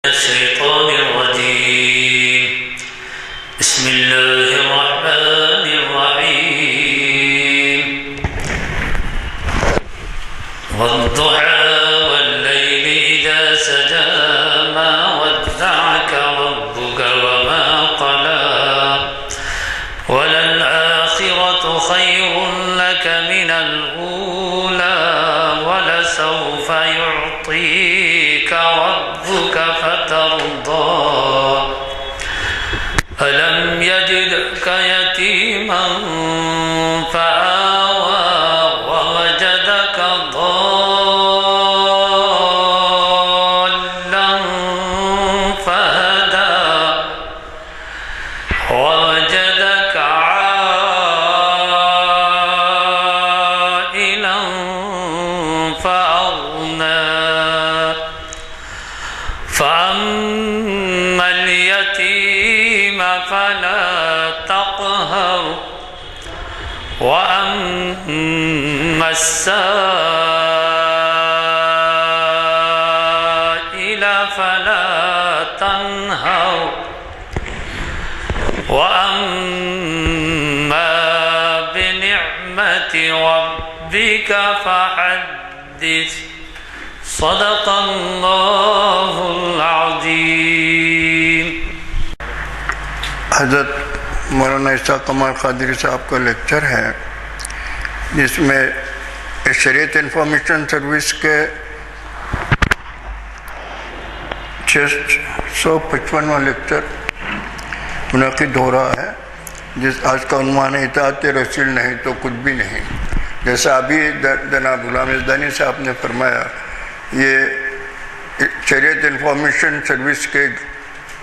الشيطان الرجيم. بسم الله الرحمن الرحيم. والضحى والليل إذا سجى ما ودعك ربك وما قلى وللآخرة خير لك من الأولى ولسوف يعطيك ربك فترضى ألم يجدك يتيما فآوى ووجدك ضالا فهدى ووجدك عائلا فأغنى فأما اليتيم فلا تقهر وأما السائل فلا تنهر وأما بنعمة ربك فحدث. صدق اللہ العظیم. حضرت مولانا اسحاق کمال قادری صاحب کا لیکچر ہے جس میں شریعت انفارمیشن سروس کے 655واں لیکچر منعقد ہو رہا ہے جس آج کا عنوان ہے اطاعت رسول نہیں تو کچھ بھی نہیں. جیسا ابھی جناب غلام یزدانی صاحب نے فرمایا، یہ شریعت انفارمیشن سروس کے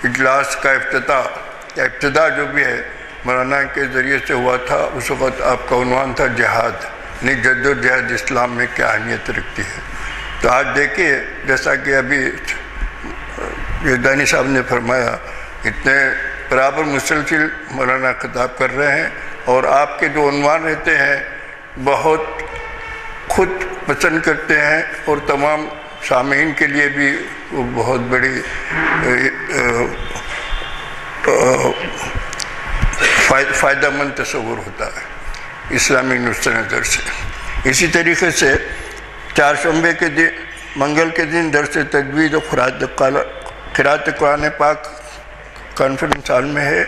اجلاس کا ابتدا جو بھی ہے مولانا کے ذریعے سے ہوا تھا. اس وقت آپ کا عنوان تھا جہاد، یعنی جد و جہد اسلام میں کیا اہمیت رکھتی ہے. تو آج دیکھیے جیسا کہ ابھی یزدانی صاحب نے فرمایا، اتنے برابر مسلسل مولانا خطاب کر رہے ہیں اور آپ کے جو عنوان رہتے ہیں بہت خود پسند کرتے ہیں اور تمام سامعین کے لیے بھی وہ بہت بڑی فائدہ مند تصور ہوتا ہے اسلامی نقطۂ نظر سے. اسی طریقے سے چہارشنبے کے دن منگل کے دن درس تجوید و قرأت قرآن پاک کانفرنس ہال میں ہے،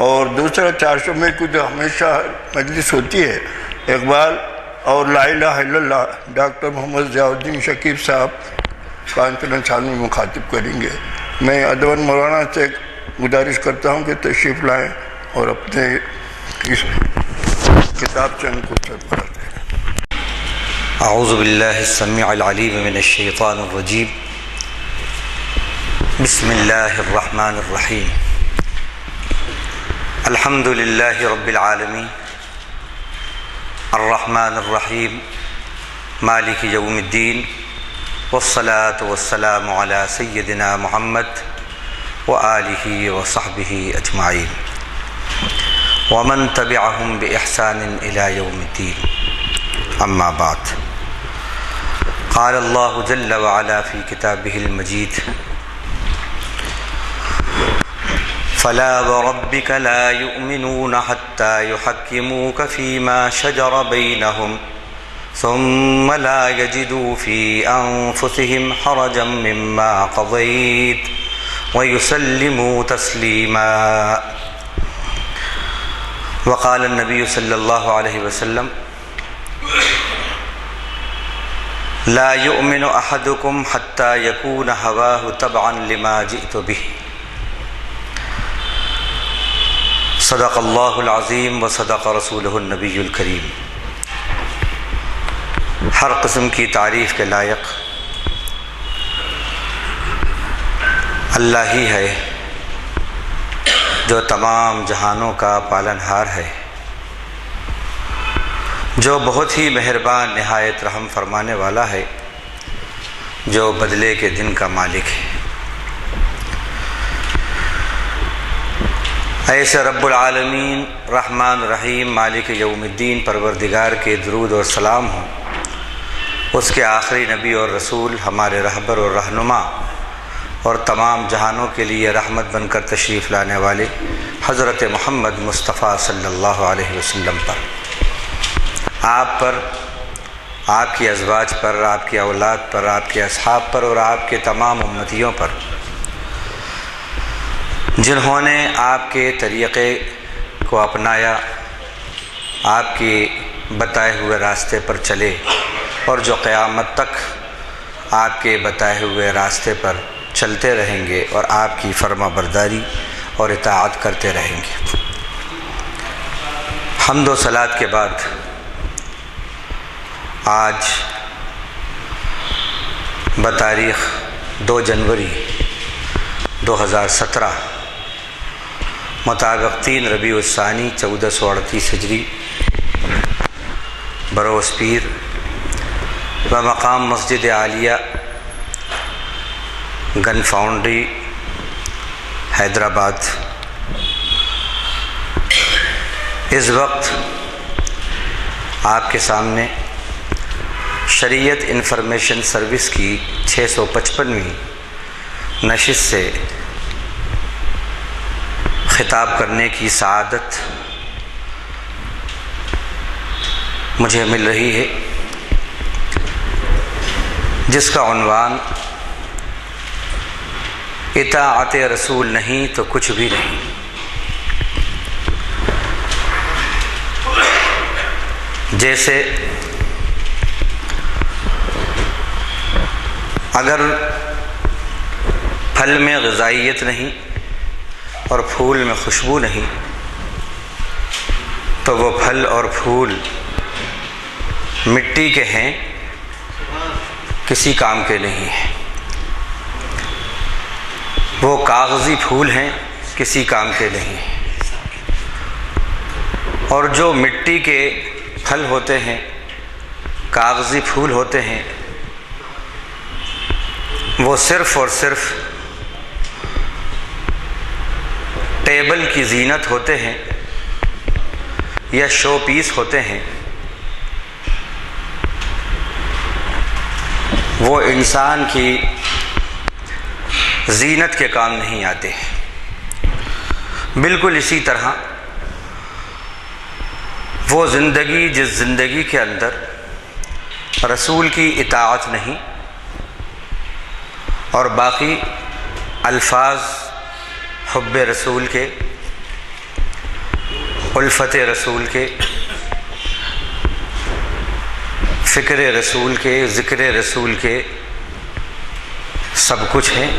اور دوسرا چہارشنبے کو جو ہمیشہ مجلس ہوتی ہے اقبال اور لا الہ الا اللہ ڈاکٹر محمد ضیاء الدین شکیب صاحب کانفرنس ہال میں مخاطب کریں گے. میں ادوان مولانا سے گزارش کرتا ہوں کہ تشریف لائیں اور اپنے اس کتاب سے ان کو سربراہ دیں. اعوذ باللہ السمیع العلیم من الشیطان الرجیم. بسم اللہ الرحمن الرحیم. الحمد للہ رب العالمین الرحمن الرحیم مالک یوم الدین والصلاة والسلام علی سیدنا محمد وآلہ وصحبہ اجمعین ومن تبعہم بإحسان الی یوم الدین. اما بعد، قال اللہ جل وعلا فی کتابہ المجید: فلا وربك لا يؤمنون حتى يحكموك فيما شجر بينهم ثم لا يجدوا في أنفسهم حرجا مما قضيت ويسلموا تسليما. وقال النبي صلى الله عليه وسلم: لا يؤمن أحدكم حتى يكون هواه تبعا لما جئت به. صدق اللہ العظیم و صدق رسولہ النبی الکریم. ہر قسم کی تعریف کے لائق اللہ ہی ہے جو تمام جہانوں کا پالنہار ہے، جو بہت ہی مہربان نہایت رحم فرمانے والا ہے، جو بدلے کے دن کا مالک ہے. ایسے رب العالمین رحمان رحیم مالک یوم الدین پروردگار کے درود اور سلام ہوں اس کے آخری نبی اور رسول ہمارے رہبر اور رہنما اور تمام جہانوں کے لیے رحمت بن کر تشریف لانے والے حضرت محمد مصطفیٰ صلی اللہ علیہ وسلم پر، آپ پر، آپ کی ازواج پر، آپ کی اولاد پر، آپ کے اصحاب پر اور آپ کے تمام امتیوں پر جنہوں نے آپ کے طریقے کو اپنایا، آپ کے بتائے ہوئے راستے پر چلے اور جو قیامت تک آپ کے بتائے ہوئے راستے پر چلتے رہیں گے اور آپ کی فرما برداری اور اطاعت کرتے رہیں گے۔ حمد و صلات کے بعد آج بتاریخ 2 جنوری 2017 مطابق 3 ربیع الثانی 1438 ہجری بروز پیر بمقام مسجد عالیہ گن فاؤنڈری حیدرآباد اس وقت آپ کے سامنے شریعت انفارمیشن سروس کی 655ویں نشست سے خطاب کرنے کی سعادت مجھے مل رہی ہے، جس کا عنوان اطاعت رسول نہیں تو کچھ بھی نہیں۔ جیسے اگر پھل میں غذائیت نہیں اور پھول میں خوشبو نہیں تو وہ پھل اور پھول مٹی کے ہیں، کسی کام کے نہیں ہیں۔ وہ کاغذی پھول ہیں، کسی کام کے نہیں ہیں۔ اور جو مٹی کے پھل ہوتے ہیں، کاغذی پھول ہوتے ہیں، وہ صرف اور صرف ٹیبل کی زینت ہوتے ہیں یا شو پیس ہوتے ہیں، وہ انسان کی زینت کے کام نہیں آتے۔ بالکل اسی طرح وہ زندگی جس زندگی کے اندر رسول کی اطاعت نہیں اور باقی الفاظ حب رسول کے، الفت رسول کے، فکر رسول کے، ذکر رسول کے سب کچھ ہیں،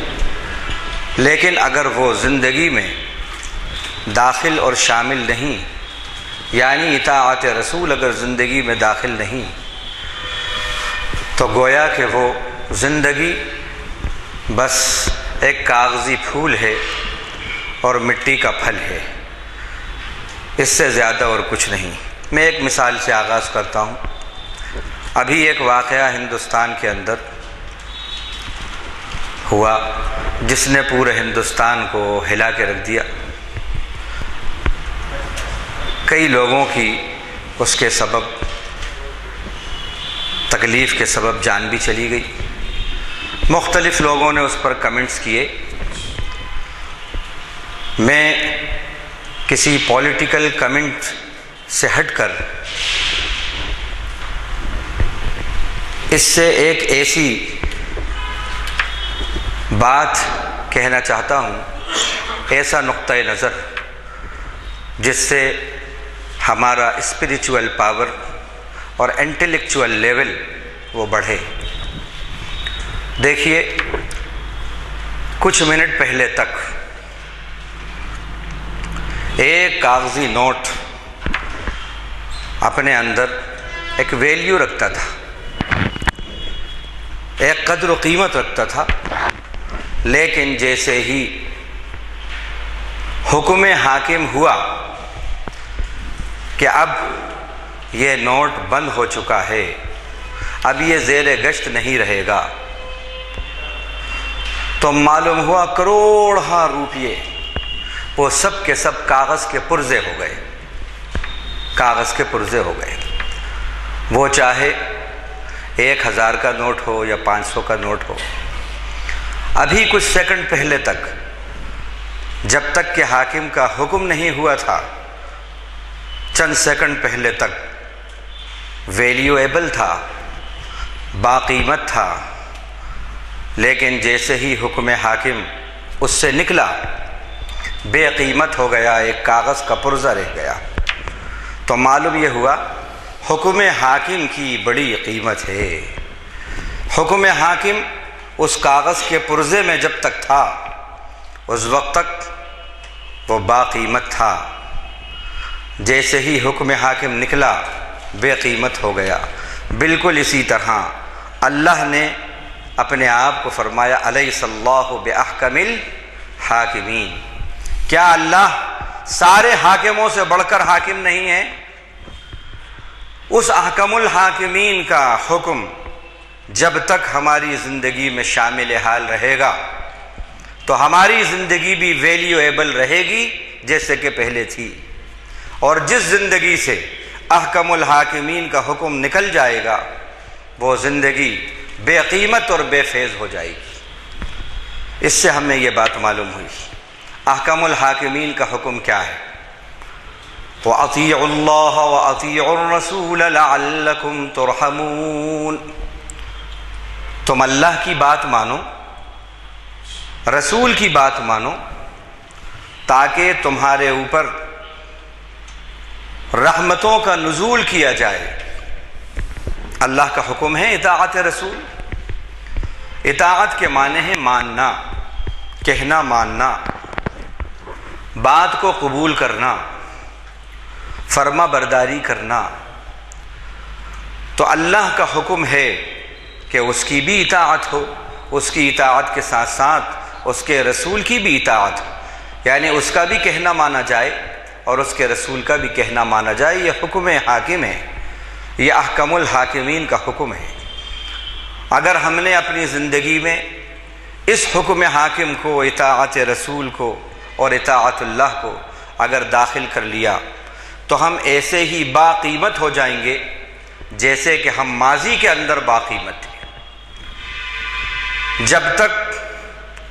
لیکن اگر وہ زندگی میں داخل اور شامل نہیں، یعنی اطاعت رسول اگر زندگی میں داخل نہیں تو گویا کہ وہ زندگی بس ایک کاغذی پھول ہے اور مٹی کا پھل ہے، اس سے زیادہ اور کچھ نہیں۔ میں ایک مثال سے آغاز کرتا ہوں۔ ابھی ایک واقعہ ہندوستان کے اندر ہوا جس نے پورے ہندوستان کو ہلا کے رکھ دیا۔ کئی لوگوں کی اس کے سبب، تکلیف کے سبب جان بھی چلی گئی۔ مختلف لوگوں نے اس پر کمنٹس کیے۔ میں کسی پولیٹیکل کمنٹ سے ہٹ کر اس سے ایک ایسی بات کہنا چاہتا ہوں، ایسا نقطہ نظر جس سے ہمارا اسپریچول پاور اور انٹلیکچول لیول وہ بڑھے۔ دیکھیے، کچھ منٹ پہلے تک ایک کاغذی نوٹ اپنے اندر ایک ویلیو رکھتا تھا، ایک قدر و قیمت رکھتا تھا، لیکن جیسے ہی حکم حاکم ہوا کہ اب یہ نوٹ بند ہو چکا ہے، اب یہ زیر گشت نہیں رہے گا، تو معلوم ہوا کروڑہا روپیے وہ سب کے سب کاغذ کے پرزے ہو گئے، کاغذ کے پرزے ہو گئے۔ وہ چاہے 1000 کا نوٹ ہو یا 500 کا نوٹ ہو۔ ابھی کچھ سیکنڈ پہلے تک جب تک کہ حاکم کا حکم نہیں ہوا تھا، چند سیکنڈ پہلے تک ویلیویبل تھا، باقیمت تھا، لیکن جیسے ہی حکم حاکم اس سے نکلا بے قیمت ہو گیا، ایک کاغذ کا پرزہ رہ گیا۔ تو معلوم یہ ہوا حکم حاکم کی بڑی قیمت ہے۔ حکم حاکم اس کاغذ کے پرزے میں جب تک تھا اس وقت تک وہ باقیمت تھا، جیسے ہی حکم حاکم نکلا بے قیمت ہو گیا۔ بالکل اسی طرح اللہ نے اپنے آپ کو فرمایا الیس اللہ باحکم الحاکمین، کیا اللہ سارے حاکموں سے بڑھ کر حاکم نہیں ہے؟ اس احکم الحاکمین کا حکم جب تک ہماری زندگی میں شامل حال رہے گا تو ہماری زندگی بھی ویلیویبل رہے گی جیسے کہ پہلے تھی، اور جس زندگی سے احکم الحاکمین کا حکم نکل جائے گا وہ زندگی بے قیمت اور بے فیض ہو جائے گی۔ اس سے ہمیں یہ بات معلوم ہوئی احکم الحاکمین کا حکم کیا ہے۔ وَأَطِيعُوا اللَّهَ وَأَطِيعُوا الرَّسُولَ لَعَلَّكُمْ تُرْحَمُونَ، تم اللہ کی بات مانو، رسول کی بات مانو، تاکہ تمہارے اوپر رحمتوں کا نزول کیا جائے۔ اللہ کا حکم ہے اطاعت رسول۔ اطاعت کے معنی ہے ماننا، کہنا ماننا، بات کو قبول کرنا، فرما برداری کرنا۔ تو اللہ کا حکم ہے کہ اس کی بھی اطاعت ہو، اس کی اطاعت کے ساتھ ساتھ اس کے رسول کی بھی اطاعت ہو، یعنی اس کا بھی کہنا مانا جائے اور اس کے رسول کا بھی کہنا مانا جائے۔ یہ حکم حاکم ہے، یہ احکم الحاکمین کا حکم ہے۔ اگر ہم نے اپنی زندگی میں اس حکم حاکم کو، اطاعت رسول کو اور اطاعت اللہ کو اگر داخل کر لیا تو ہم ایسے ہی باقیمت ہو جائیں گے جیسے کہ ہم ماضی کے اندر باقیمت تھے۔ جب تک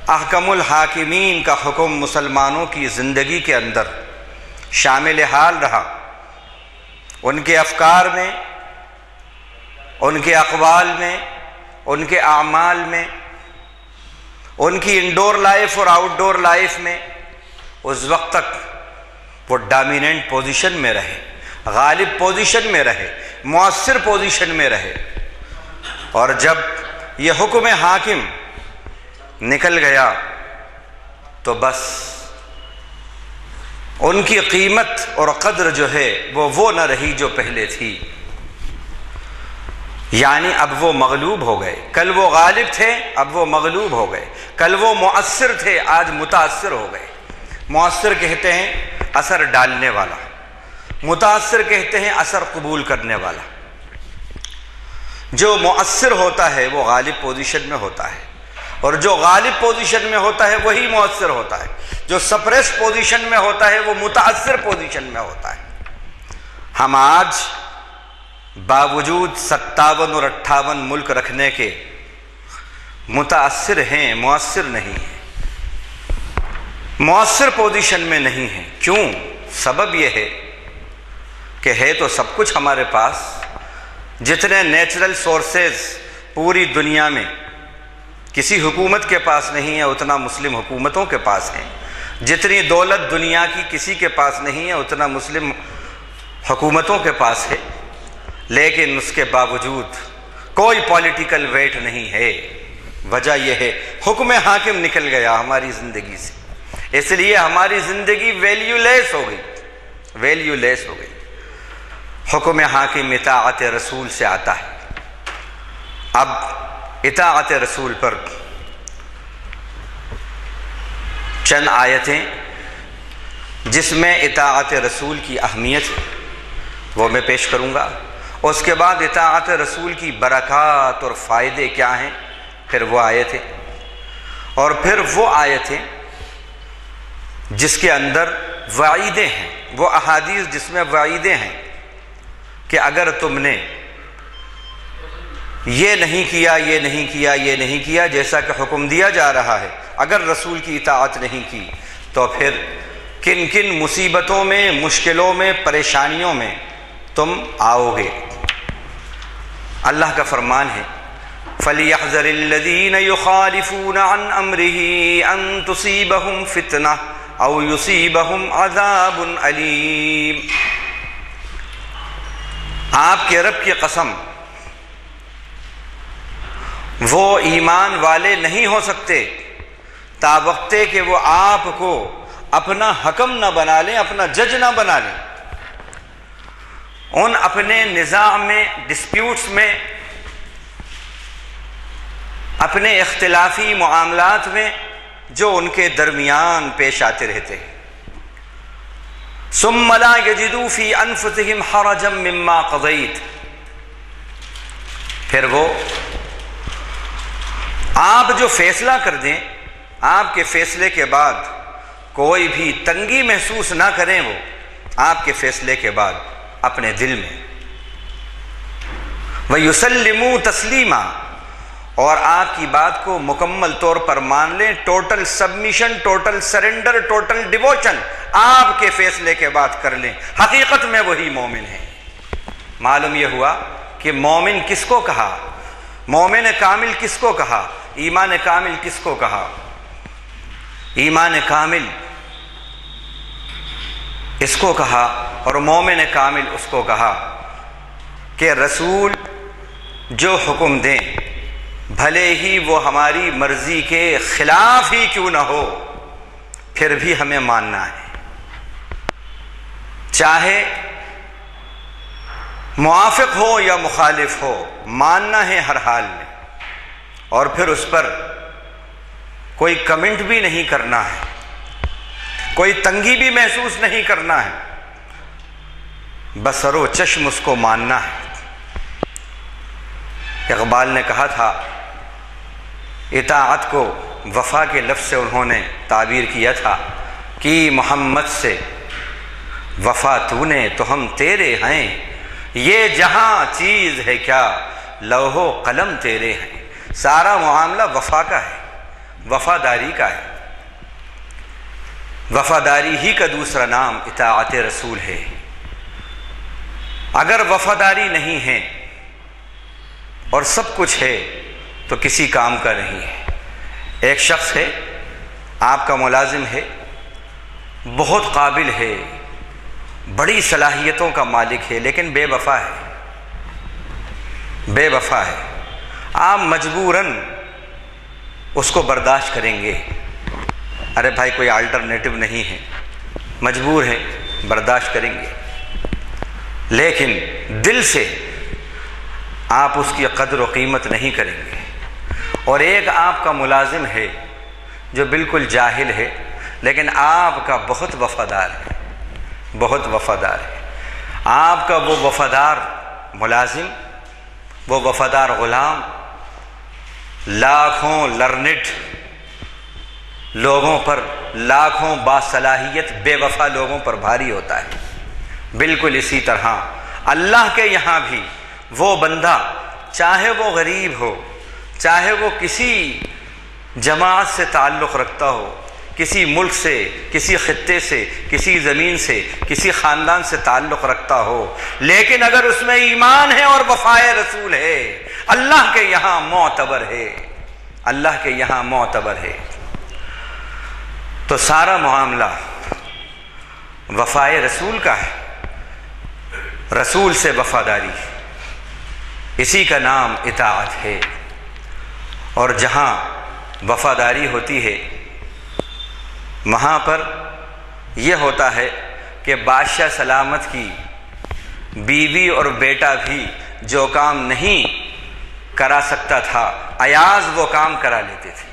احکم الحاکمین کا حکم مسلمانوں کی زندگی کے اندر شامل حال رہا، ان کے افکار میں، ان کے اقوال میں، ان کے اعمال میں، ان کی انڈور لائف اور آؤٹ ڈور لائف میں، اس وقت تک وہ ڈامیننٹ پوزیشن میں رہے، غالب پوزیشن میں رہے، مؤثر پوزیشن میں رہے۔ اور جب یہ حکم حاکم نکل گیا تو بس ان کی قیمت اور قدر جو ہے وہ نہ رہی جو پہلے تھی، یعنی اب وہ مغلوب ہو گئے۔ کل وہ غالب تھے، اب وہ مغلوب ہو گئے۔ کل وہ مؤثر تھے، آج متاثر ہو گئے۔ مؤثر کہتے ہیں اثر ڈالنے والا، متاثر کہتے ہیں اثر قبول کرنے والا۔ جو مؤثر ہوتا ہے وہ غالب پوزیشن میں ہوتا ہے، اور جو غالب پوزیشن میں ہوتا ہے وہی مؤثر ہوتا ہے۔ جو سپریس پوزیشن میں ہوتا ہے وہ متاثر پوزیشن میں ہوتا ہے۔ ہم آج باوجود 57 اور 58 ملک رکھنے کے متاثر ہیں، مؤثر نہیں ہیں، مؤثر پوزیشن میں نہیں ہیں۔ کیوں؟ سبب یہ ہے کہ ہے تو سب کچھ ہمارے پاس، جتنے نیچرل سورسز پوری دنیا میں کسی حکومت کے پاس نہیں ہے اتنا مسلم حکومتوں کے پاس ہے، جتنی دولت دنیا کی کسی کے پاس نہیں ہے اتنا مسلم حکومتوں کے پاس ہے، لیکن اس کے باوجود کوئی پولیٹیکل ویٹ نہیں ہے۔ وجہ یہ ہے حکم حاکم نکل گیا ہماری زندگی سے، اس لیے ہماری زندگی ویلیو لیس ہو گئی، ویلیو لیس ہو گئی۔ حکم حاکم اطاعت رسول سے آتا ہے۔ اب اطاعت رسول پر چند آیتیں جس میں اطاعت رسول کی اہمیت ہے وہ میں پیش کروں گا، اس کے بعد اطاعت رسول کی برکات اور فائدے کیا ہیں، پھر وہ آیتیں، اور پھر وہ آیتیں جس کے اندر وعیدیں ہیں، وہ احادیث جس میں وعیدیں ہیں کہ اگر تم نے یہ نہیں کیا، یہ نہیں کیا، یہ نہیں کیا جیسا کہ حکم دیا جا رہا ہے، اگر رسول کی اطاعت نہیں کی تو پھر کن کن مصیبتوں میں، مشکلوں میں، پریشانیوں میں تم آؤ گے۔ اللہ کا فرمان ہے فَلْيَحْذَرِ الَّذِينَ يُخَالِفُونَ عَنْ أَمْرِهِ أَن تُصِيبَهُمْ فِتْنَةٌ أَوْ يُصِيبَهُمْ عَذَابٌ أَلِيمٌ۔ آپ کے رب کی قسم، وہ ایمان والے نہیں ہو سکتے تاوقتے کہ وہ آپ کو اپنا حکم نہ بنا لیں، اپنا جج نہ بنا لیں، ان اپنے نزاع میں، ڈسپیوٹس میں، اپنے اختلافی معاملات میں جو ان کے درمیان پیش آتے رہتے ہیں۔ ثم لا يجدوا في انفسهم حرجا مما قضيت، پھر وہ آپ جو فیصلہ کر دیں، آپ کے فیصلے کے بعد کوئی بھی تنگی محسوس نہ کریں، وہ آپ کے فیصلے کے بعد اپنے دل میں، وَيُسَلِّمُوا تَسْلِيمًا، اور آپ کی بات کو مکمل طور پر مان لیں، total submission, total surrender, total devotion آپ کے فیصلے کے بعد کر لیں، حقیقت میں وہی مومن ہے۔ معلوم یہ ہوا کہ مومن کس کو کہا، مومن کامل کس کو کہا، ایمان کامل کس کو کہا؟ ایمان کامل اس کو کہا اور مومن کامل اس کو کہا کہ رسول جو حکم دیں بھلے ہی وہ ہماری مرضی کے خلاف ہی کیوں نہ ہو، پھر بھی ہمیں ماننا ہے، چاہے موافق ہو یا مخالف ہو، ماننا ہے ہر حال میں، اور پھر اس پر کوئی کمنٹ بھی نہیں کرنا ہے، کوئی تنگی بھی محسوس نہیں کرنا ہے، بسر و چشم اس کو ماننا ہے۔ اقبال نے کہا تھا، اطاعت کو وفا کے لفظ سے انہوں نے تعبیر کیا تھا کہ محمد سے وفا تو نے تو ہم تیرے ہیں، یہ جہاں چیز ہے کیا لوح و قلم تیرے ہیں۔ سارا معاملہ وفا کا ہے، وفاداری کا ہے، وفاداری ہی کا دوسرا نام اطاعت رسول ہے۔ اگر وفاداری نہیں ہے اور سب کچھ ہے تو کسی کام کا نہیں ہے۔ ایک شخص ہے، آپ کا ملازم ہے، بہت قابل ہے، بڑی صلاحیتوں کا مالک ہے، لیکن بے وفا ہے، بے وفا ہے، آپ مجبوراً اس کو برداشت کریں گے، ارے بھائی کوئی الٹرنیٹو نہیں ہے، مجبور ہے، برداشت کریں گے، لیکن دل سے آپ اس کی قدر و قیمت نہیں کریں گے۔ اور ایک آپ کا ملازم ہے جو بالکل جاہل ہے لیکن آپ کا بہت وفادار ہے، بہت وفادار ہے، آپ کا وہ وفادار ملازم، وہ وفادار غلام لاکھوں لرنٹ لوگوں پر، لاکھوں باصلاحیت بے وفا لوگوں پر بھاری ہوتا ہے۔ بالکل اسی طرح اللہ کے یہاں بھی وہ بندہ، چاہے وہ غریب ہو، چاہے وہ کسی جماعت سے تعلق رکھتا ہو، کسی ملک سے، کسی خطے سے، کسی زمین سے، کسی خاندان سے تعلق رکھتا ہو، لیکن اگر اس میں ایمان ہے اور وفائے رسول ہے، اللہ کے یہاں معتبر ہے، اللہ کے یہاں معتبر ہے۔ تو سارا معاملہ وفائے رسول کا ہے، رسول سے وفاداری، اسی کا نام اطاعت ہے۔ اور جہاں وفاداری ہوتی ہے وہاں پر یہ ہوتا ہے کہ بادشاہ سلامت کی بیوی اور بیٹا بھی جو کام نہیں کرا سکتا تھا، ایاز وہ کام کرا لیتے تھے۔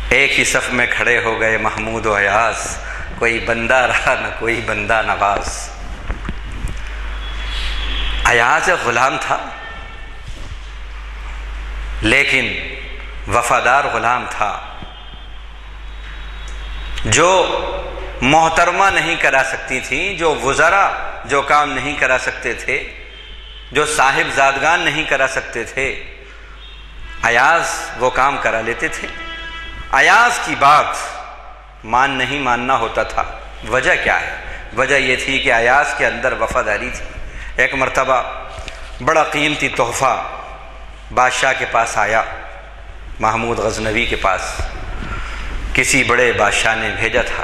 ایک ہی صف میں کھڑے ہو گئے محمود و ایاز، کوئی بندہ رہا نہ کوئی بندہ نواز۔ ایاز غلام تھا لیکن وفادار غلام تھا، جو محترمہ نہیں کرا سکتی تھیں، جو وزراء جو کام نہیں کرا سکتے تھے، جو صاحب زادگان نہیں کرا سکتے تھے، ایاز وہ کام کرا لیتے تھے۔ ایاز کی بات نہیں ماننا ہوتا تھا۔ وجہ کیا ہے؟ وجہ یہ تھی کہ ایاز کے اندر وفاداری تھی۔ ایک مرتبہ بڑا قیمتی تحفہ بادشاہ کے پاس آیا، محمود غزنوی کے پاس کسی بڑے بادشاہ نے بھیجا تھا۔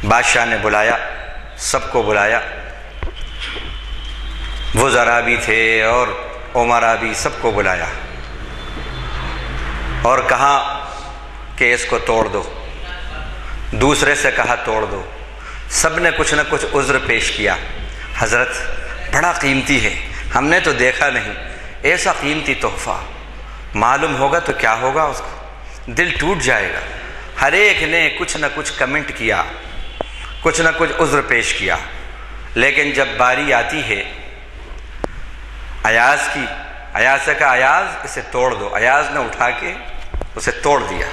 بادشاہ نے بلایا، سب کو بلایا، وزراء بھی تھے اور امراء بھی، سب کو بلایا اور کہا کہ اس کو توڑ دو۔ دوسرے سے کہا توڑ دو۔ سب نے کچھ نہ کچھ عذر پیش کیا۔ حضرت بڑا قیمتی ہے، ہم نے تو دیکھا نہیں، ایسا قیمتی تحفہ، معلوم ہوگا تو کیا ہوگا، اس کا دل ٹوٹ جائے گا۔ ہر ایک نے کچھ نہ کچھ کمنٹ کیا، کچھ نہ کچھ عذر پیش کیا، لیکن جب باری آتی ہے ایاز کی، ایاز سے کہا ایاز اسے توڑ دو۔ ایاز نے اٹھا کے اسے توڑ دیا۔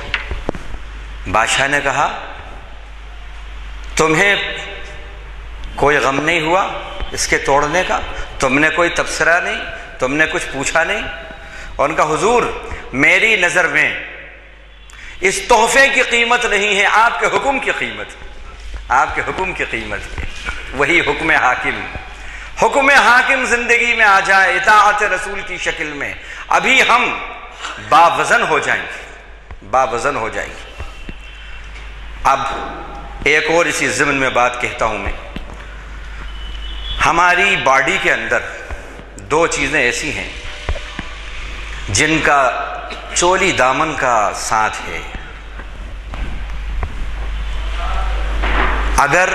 بادشاہ نے کہا تمہیں کوئی غم نہیں ہوا اس کے توڑنے کا؟ تم نے کوئی تبصرہ نہیں، تم نے کچھ پوچھا نہیں؟ اور ان کا حضور میری نظر میں اس تحفے کی قیمت نہیں ہے، آپ کے حکم کی قیمت ہے، آپ کے حکم کی قیمت ہے۔ وہی حکم حاکم، حکم حاکم زندگی میں آ جائے اطاعت رسول کی شکل میں، ابھی ہم باوزن ہو جائیں گے، باوزن ہو جائیں گے۔ اب ایک اور اسی ضمن میں بات کہتا ہوں میں، ہماری باڈی کے اندر دو چیزیں ایسی ہیں جن کا چولی دامن کا ساتھ ہے۔ اگر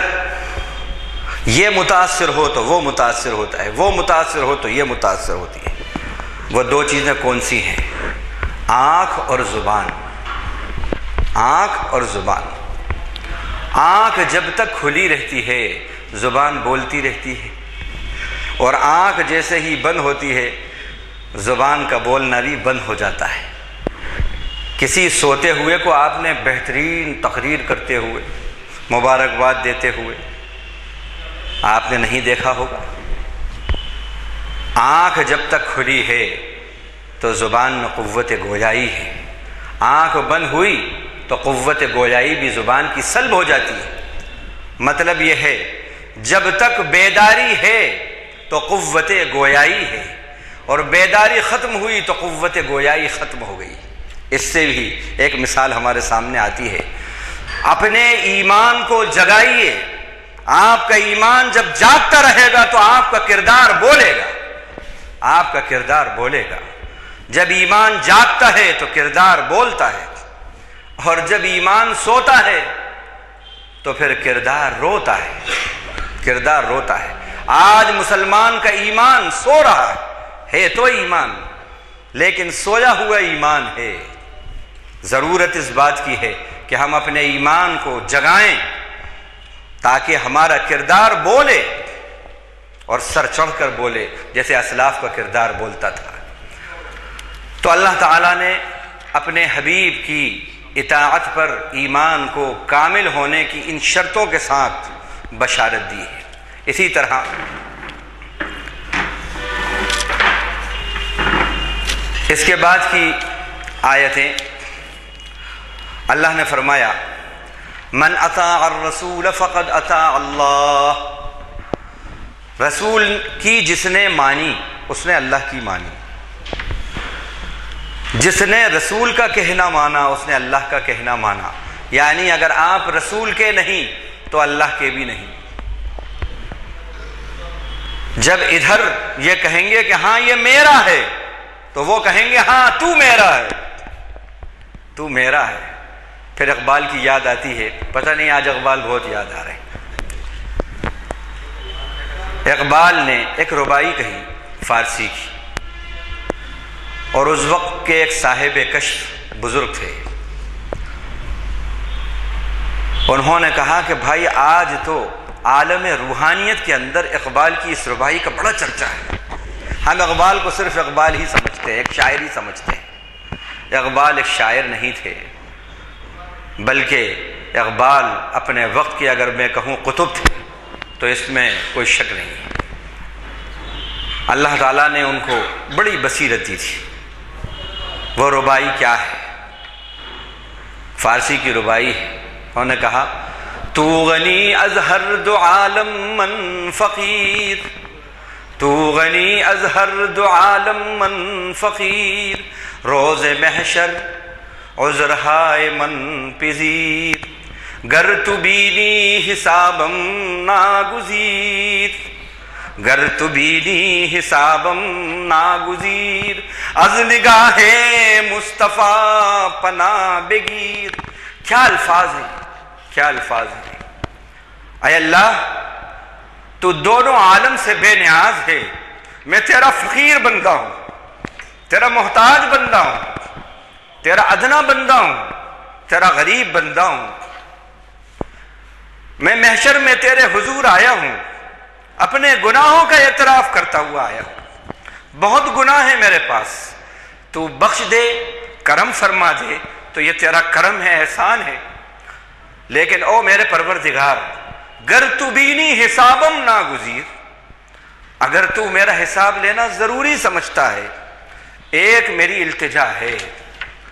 یہ متاثر ہو تو وہ متاثر ہوتا ہے، وہ متاثر ہو تو یہ متاثر ہوتی ہے۔ وہ دو چیزیں کون سی ہیں؟ آنکھ اور زبان۔ آنکھ اور زبان۔ آنکھ جب تک کھلی رہتی ہے زبان بولتی رہتی ہے، اور آنکھ جیسے ہی بند ہوتی ہے زبان کا بولنا بھی بند ہو جاتا ہے۔ کسی سوتے ہوئے کو آپ نے بہترین تقریر کرتے ہوئے، مبارکباد دیتے ہوئے آپ نے نہیں دیکھا ہوگا۔ آنکھ جب تک کھلی ہے تو زبان میں قوت گویائی ہے، آنکھ بند ہوئی تو قوت گویائی بھی زبان کی سلب ہو جاتی ہے۔ مطلب یہ ہے جب تک بیداری ہے تو قوت گویائی ہے، اور بیداری ختم ہوئی تو قوت گویائی ختم ہو گئی۔ اس سے بھی ایک مثال ہمارے سامنے آتی ہے۔ اپنے ایمان کو جگائیے، آپ کا ایمان جب جاگتا رہے گا تو آپ کا کردار بولے گا، آپ کا کردار بولے گا۔ جب ایمان جاگتا ہے تو کردار بولتا ہے، اور جب ایمان سوتا ہے تو پھر کردار روتا ہے، کردار روتا ہے۔ آج مسلمان کا ایمان سو رہا ہے تو ایمان، لیکن سویا ہوا ایمان ہے۔ ضرورت اس بات کی ہے کہ ہم اپنے ایمان کو جگائیں تاکہ ہمارا کردار بولے، اور سر چڑھ کر بولے جیسے اسلاف کا کردار بولتا تھا۔ تو اللہ تعالیٰ نے اپنے حبیب کی اطاعت پر ایمان کو کامل ہونے کی ان شرطوں کے ساتھ بشارت دی ہے۔ اسی طرح اس کے بعد کی آیتیں اللہ نے فرمایا من اطاع الرسول فقد اطاع اللہ، رسول کی جس نے مانی اس نے اللہ کی مانی، جس نے رسول کا کہنا مانا اس نے اللہ کا کہنا مانا۔ یعنی اگر آپ رسول کے نہیں تو اللہ کے بھی نہیں۔ جب ادھر یہ کہیں گے کہ ہاں یہ میرا ہے تو وہ کہیں گے ہاں تو میرا ہے، تو میرا ہے۔ پھر اقبال کی یاد آتی ہے، پتہ نہیں آج اقبال بہت یاد آ رہے ہیں۔ اقبال نے ایک ربائی کہی فارسی کی، اور اس وقت کے ایک صاحب کشف بزرگ تھے، انہوں نے کہا کہ بھائی آج تو عالم روحانیت کے اندر اقبال کی اس ربائی کا بڑا چرچا ہے۔ ہم اقبال کو صرف اقبال ہی سمجھتے ہیں، ایک شاعر ہی سمجھتے ہیں۔ اقبال ایک شاعر نہیں تھے، بلکہ اقبال اپنے وقت کے اگر میں کہوں قطب تھے تو اس میں کوئی شک نہیں۔ اللہ تعالیٰ نے ان کو بڑی بصیرت دی تھی۔ وہ ربائی کیا ہے؟ فارسی کی ربائی ہے۔ انہوں نے کہا تو غنی از ہر دو عالم من فقیر، تو غنی از ہر دو عالم من فقیر، روز محشر عذرہائے من پذیر، گر تو بینی حسابم ناگزیر، گر تو بینی حسابم ناگزیر، از نگاہ مصطفیٰ پناہ بگیر۔ کیا الفاظ ہیں، کیا الفاظ ہیں۔ اے اللہ تو دونوں عالم سے بے نیاز ہے، میں تیرا فقیر بندہ ہوں، تیرا محتاج بندہ ہوں، تیرا ادنا بندہ ہوں، تیرا غریب بندہ ہوں۔ میں محشر میں تیرے حضور آیا ہوں، اپنے گناہوں کا اعتراف کرتا ہوا آیا ہوں۔ بہت گناہ ہے میرے پاس، تو بخش دے، کرم فرما دے، تو یہ تیرا کرم ہے، احسان ہے۔ لیکن او میرے پروردگار، گر تو بینی حسابم ناگزیر، اگر تو میرا حساب لینا ضروری سمجھتا ہے، ایک میری التجا ہے،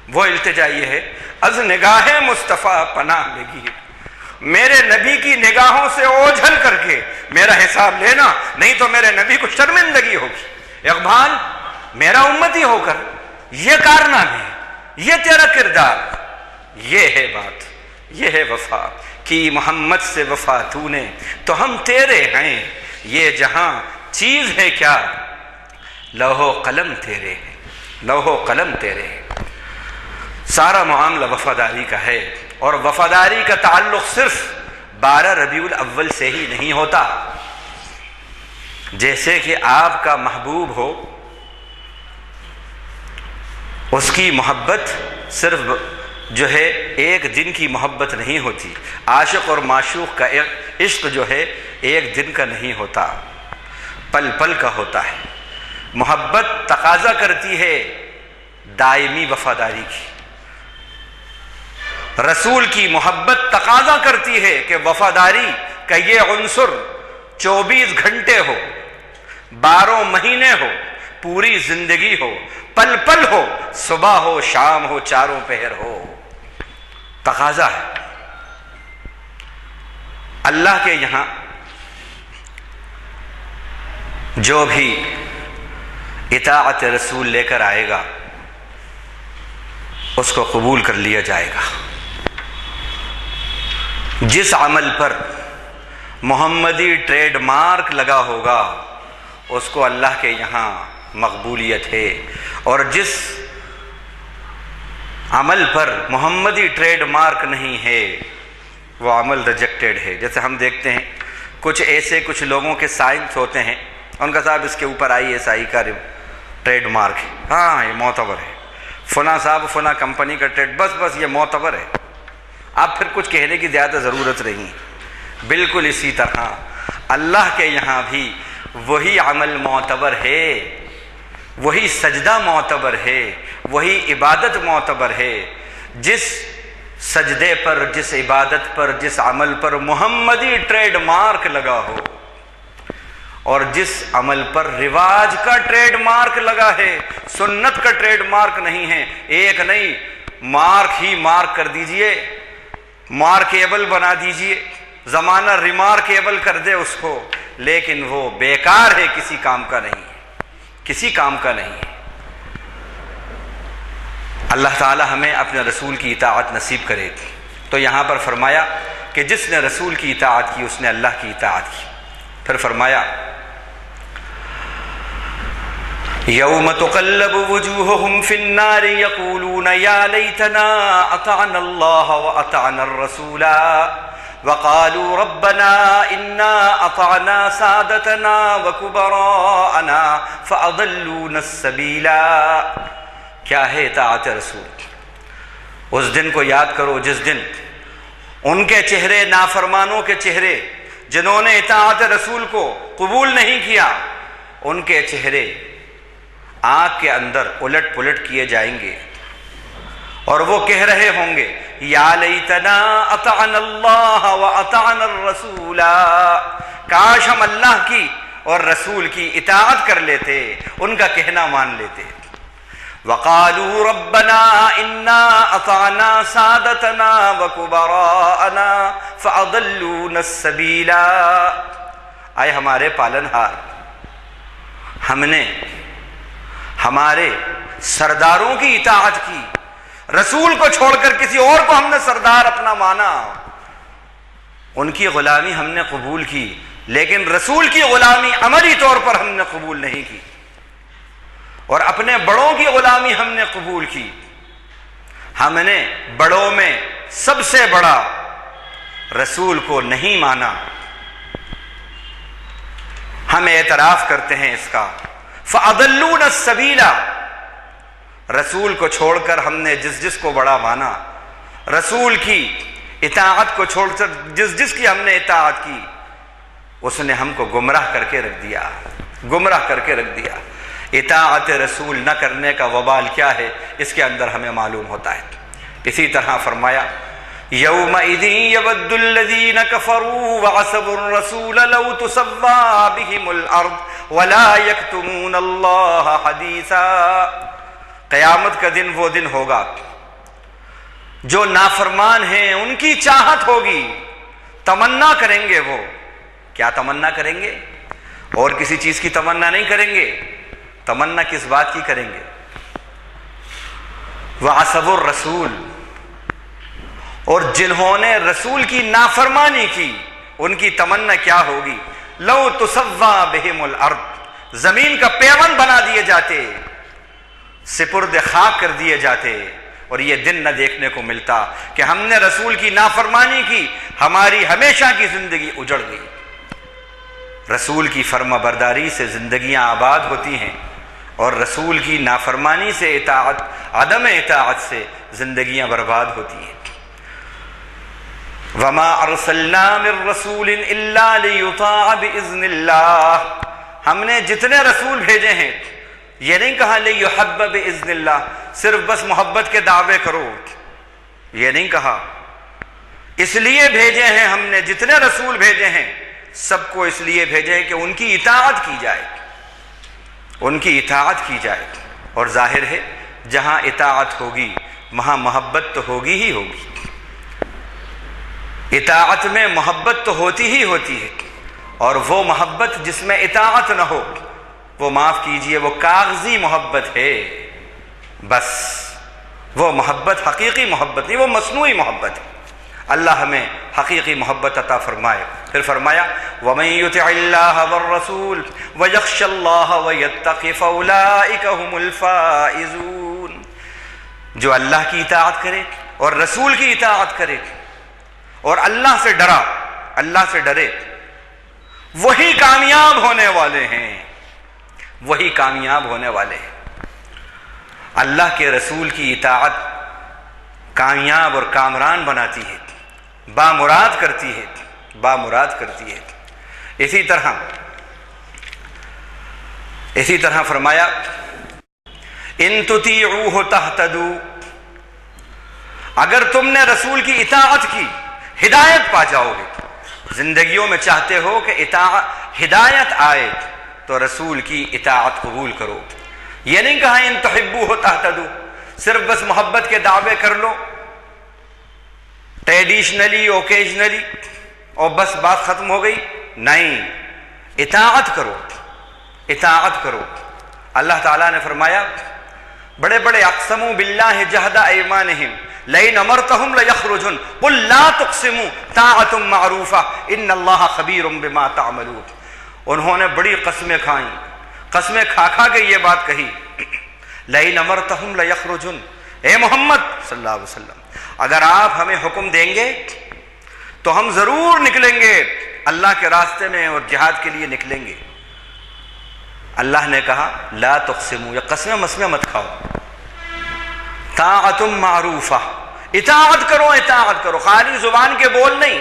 وہ التجا یہ ہے، از نگاہ مصطفیٰ پناہ بگیر، میرے نبی کی نگاہوں سے اوجھل کر کے میرا حساب لینا، نہیں تو میرے نبی کو شرمندگی ہوگی۔ اقبال میرا امتی ہو کر یہ کارنامے، یہ تیرا کردار، یہ ہے بات، یہ ہے وفا کی محمد سے وفا تو نے، تو ہم تیرے ہیں، یہ جہاں چیز ہے کیا، لوح و قلم تیرے ہیں، لوح و قلم تیرے ہیں۔ سارا معاملہ وفاداری کا ہے، اور وفاداری کا تعلق صرف 12 ربیع الاول سے ہی نہیں ہوتا۔ جیسے کہ آپ کا محبوب ہو، اس کی محبت صرف جو ہے ایک دن کی محبت نہیں ہوتی، عاشق اور معشوق کا عشق جو ہے ایک دن کا نہیں ہوتا، پل پل کا ہوتا ہے۔ محبت تقاضا کرتی ہے دائمی وفاداری کی، رسول کی محبت تقاضا کرتی ہے کہ وفاداری کا یہ عنصر 24 گھنٹے ہو، 12 مہینے ہو، پوری زندگی ہو، پل پل ہو، صبح ہو، شام ہو، چاروں پہر ہو، تقاضا ہے۔ اللہ کے یہاں جو بھی اطاعت رسول لے کر آئے گا اس کو قبول کر لیا جائے گا۔ جس عمل پر محمدی ٹریڈ مارک لگا ہوگا اس کو اللہ کے یہاں مقبولیت ہے، اور جس عمل پر محمدی ٹریڈ مارک نہیں ہے وہ عمل ریجیکٹڈ ہے۔ جیسے ہم دیکھتے ہیں کچھ لوگوں کے سائنس ہوتے ہیں، ان کا صاحب اس کے اوپر ISI کا ٹریڈ مارک ہے، ہاں یہ معتبر ہے، فلاں صاحب فلاں کمپنی کا ٹریڈ، بس یہ معتبر ہے، اب پھر کچھ کہنے کی زیادہ ضرورت نہیں۔ بالکل اسی طرح اللہ کے یہاں بھی وہی عمل معتبر ہے، وہی سجدہ معتبر ہے، وہی عبادت معتبر ہے، جس سجدے پر، جس عبادت پر، جس عمل پر محمدی ٹریڈ مارک لگا ہو، اور جس عمل پر رواج کا ٹریڈ مارک لگا ہے، سنت کا ٹریڈ مارک نہیں ہے، ایک نہیں، مارک ہی مارک کر دیجئے، مارکیبل بنا دیجئے، زمانہ ریمارکیبل کر دے اس کو، لیکن وہ بیکار ہے، کسی کام کا نہیں، کسی کام کا نہیں۔ اللہ تعالی ہمیں اپنے رسول کی اطاعت نصیب کرے۔ تو یہاں پر فرمایا کہ جس نے رسول کی اطاعت کی اس نے اللہ کی اطاعت کی۔ پھر فرمایا یوم تقلب وجوہہم فی النار یقولون یا لیتنا اطعنا اللہ واطعنا الرسول وقالوا ربنا انا اطعنا سادتنا وکبراءنا فاضلونا السبیل۔ کیا ہے اطاعت رسول؟ اس دن کو یاد کرو جس دن ان کے چہرے، نافرمانوں کے چہرے جنہوں نے اطاعت رسول کو قبول نہیں کیا، ان کے چہرے آنکھ کے اندر الٹ پلٹ کیے جائیں گے، اور وہ کہہ رہے ہوں گے یا لیتنا اطعنا اللہ واطعنا الرسول، کاش ہم اللہ کی اور رسول کی اطاعت کر لیتے، ان کا کہنا مان لیتے۔ وقالوا ربنا انا اطعنا سادتنا وكبراءنا فاضلونا السبيل، اے ہمارے پالنہار، ہم نے ہمارے سرداروں کی اطاعت کی، رسول کو چھوڑ کر کسی اور کو ہم نے سردار اپنا مانا، ان کی غلامی ہم نے قبول کی، لیکن رسول کی غلامی عملی طور پر ہم نے قبول نہیں کی، اور اپنے بڑوں کی غلامی ہم نے قبول کی۔ ہم نے بڑوں میں سب سے بڑا رسول کو نہیں مانا، ہم اعتراف کرتے ہیں اس کا۔ فَأَضَلُّونَ السَّبِيلَ، رسول کو چھوڑ کر ہم نے جس جس کو بڑا مانا، رسول کی اطاعت کو چھوڑ کر جس جس کی ہم نے اطاعت کی، اس نے ہم کو گمراہ کر کے رکھ دیا، گمراہ کر کے رکھ دیا۔ اطاعت رسول نہ کرنے کا وبال کیا ہے اس کے اندر ہمیں معلوم ہوتا ہے۔ اسی طرح فرمایا یومئذ یود الذین کفروا وعصوا الرسول لو تسوی بہم الارض ولا یکتمون اللہ حدیثا، قیامت کا دن وہ دن ہوگا جو نافرمان ہیں ان کی چاہت ہوگی، تمنا کریں گے، وہ کیا تمنا کریں گے؟ اور کسی چیز کی تمنا نہیں کریں گے، تمنا کس بات کی کریں گے؟ وعصوا الرسول، اور جنہوں نے رسول کی نافرمانی کی ان کی تمنا کیا ہوگی؟ لو تسوی بہم الارض، زمین کا پیون بنا دیے جاتے، سپرد خاک کر دیے جاتے، اور یہ دن نہ دیکھنے کو ملتا کہ ہم نے رسول کی نافرمانی کی، ہماری ہمیشہ کی زندگی اجڑ گئی۔ رسول کی فرما برداری سے زندگیاں آباد ہوتی ہیں، اور رسول کی نافرمانی سے اطاعت، عدم اطاعت سے زندگیاں برباد ہوتی ہیں۔ وما ارسلنا من رسول الا ليطاع باذن اللہ، ہم نے جتنے رسول بھیجے ہیں، یہ نہیں کہا لیحب باذن اللہ، صرف بس محبت کے دعوے کرو، یہ نہیں کہا، اس لیے بھیجے ہیں ہم نے، جتنے رسول بھیجے ہیں سب کو اس لیے بھیجے کہ ان کی اطاعت کی جائے، ان کی اطاعت کی جائے۔ اور ظاہر ہے جہاں اطاعت ہوگی وہاں محبت تو ہوگی ہی ہوگی، اطاعت میں محبت تو ہوتی ہی ہوتی ہے، اور وہ محبت جس میں اطاعت نہ ہو وہ معاف کیجئے وہ کاغذی محبت ہے، بس وہ محبت حقیقی محبت نہیں، وہ مصنوعی محبت ہے۔ اللہ ہمیں حقیقی محبت عطا فرمائے۔ پھر فرمایا وَمَن يُطِعِ اللَّهَ وَالرَّسُولَ وَيَخْشَ اللَّهَ وَيَتَّقِ فَأُولَٰئِكَ هُمُ الْفَائِزُونَ، جو اللہ کی اطاعت کرے اور رسول کی اطاعت کرے اور اللہ سے ڈرا، اللہ سے ڈرے، وہی کامیاب ہونے والے ہیں، وہی کامیاب ہونے والے ہیں۔ اللہ کے رسول کی اطاعت کامیاب اور کامران بناتی ہے، بامراد کرتی ہے، بامراد کرتی ہے۔ اسی طرح فرمایا ان تطیعوہ تہتدوا، اگر تم نے رسول کی اطاعت کی ہدایت پا جاؤ گے۔ زندگیوں میں چاہتے ہو کہ ہدایت آئے تو رسول کی اطاعت قبول کرو۔ یہ نہیں کہا ان تحبوہ تہتدوا، صرف بس محبت کے دعوے کر لو ٹریڈیشنلی اوکیجنلی اور بس بات ختم ہو گئی، نہیں، اطاعت کرو، اطاعت کرو۔ اللہ تعالیٰ نے فرمایا بڑے بڑے اقسموا باللہ جہد ایمانہم لئن امرتہم لیخرجن قل لا تقسموا طاعۃ معروفہ ان اللہ خبیر بما تعملون، انہوں نے بڑی قسمیں کھائیں، قسمیں کھا کھا کے یہ بات کہی لئن امرتہم لیخرجن، اے محمد صلی اللہ علیہ وسلم اگر آپ ہمیں حکم دیں گے تو ہم ضرور نکلیں گے اللہ کے راستے میں اور جہاد کے لیے نکلیں گے۔ اللہ نے کہا لا تقسموا، یہ قسمیں مسمیں مت کھاؤ، طاعۃ معروفہ، اطاعت کرو، اطاعت کرو، خالی زبان کے بول نہیں،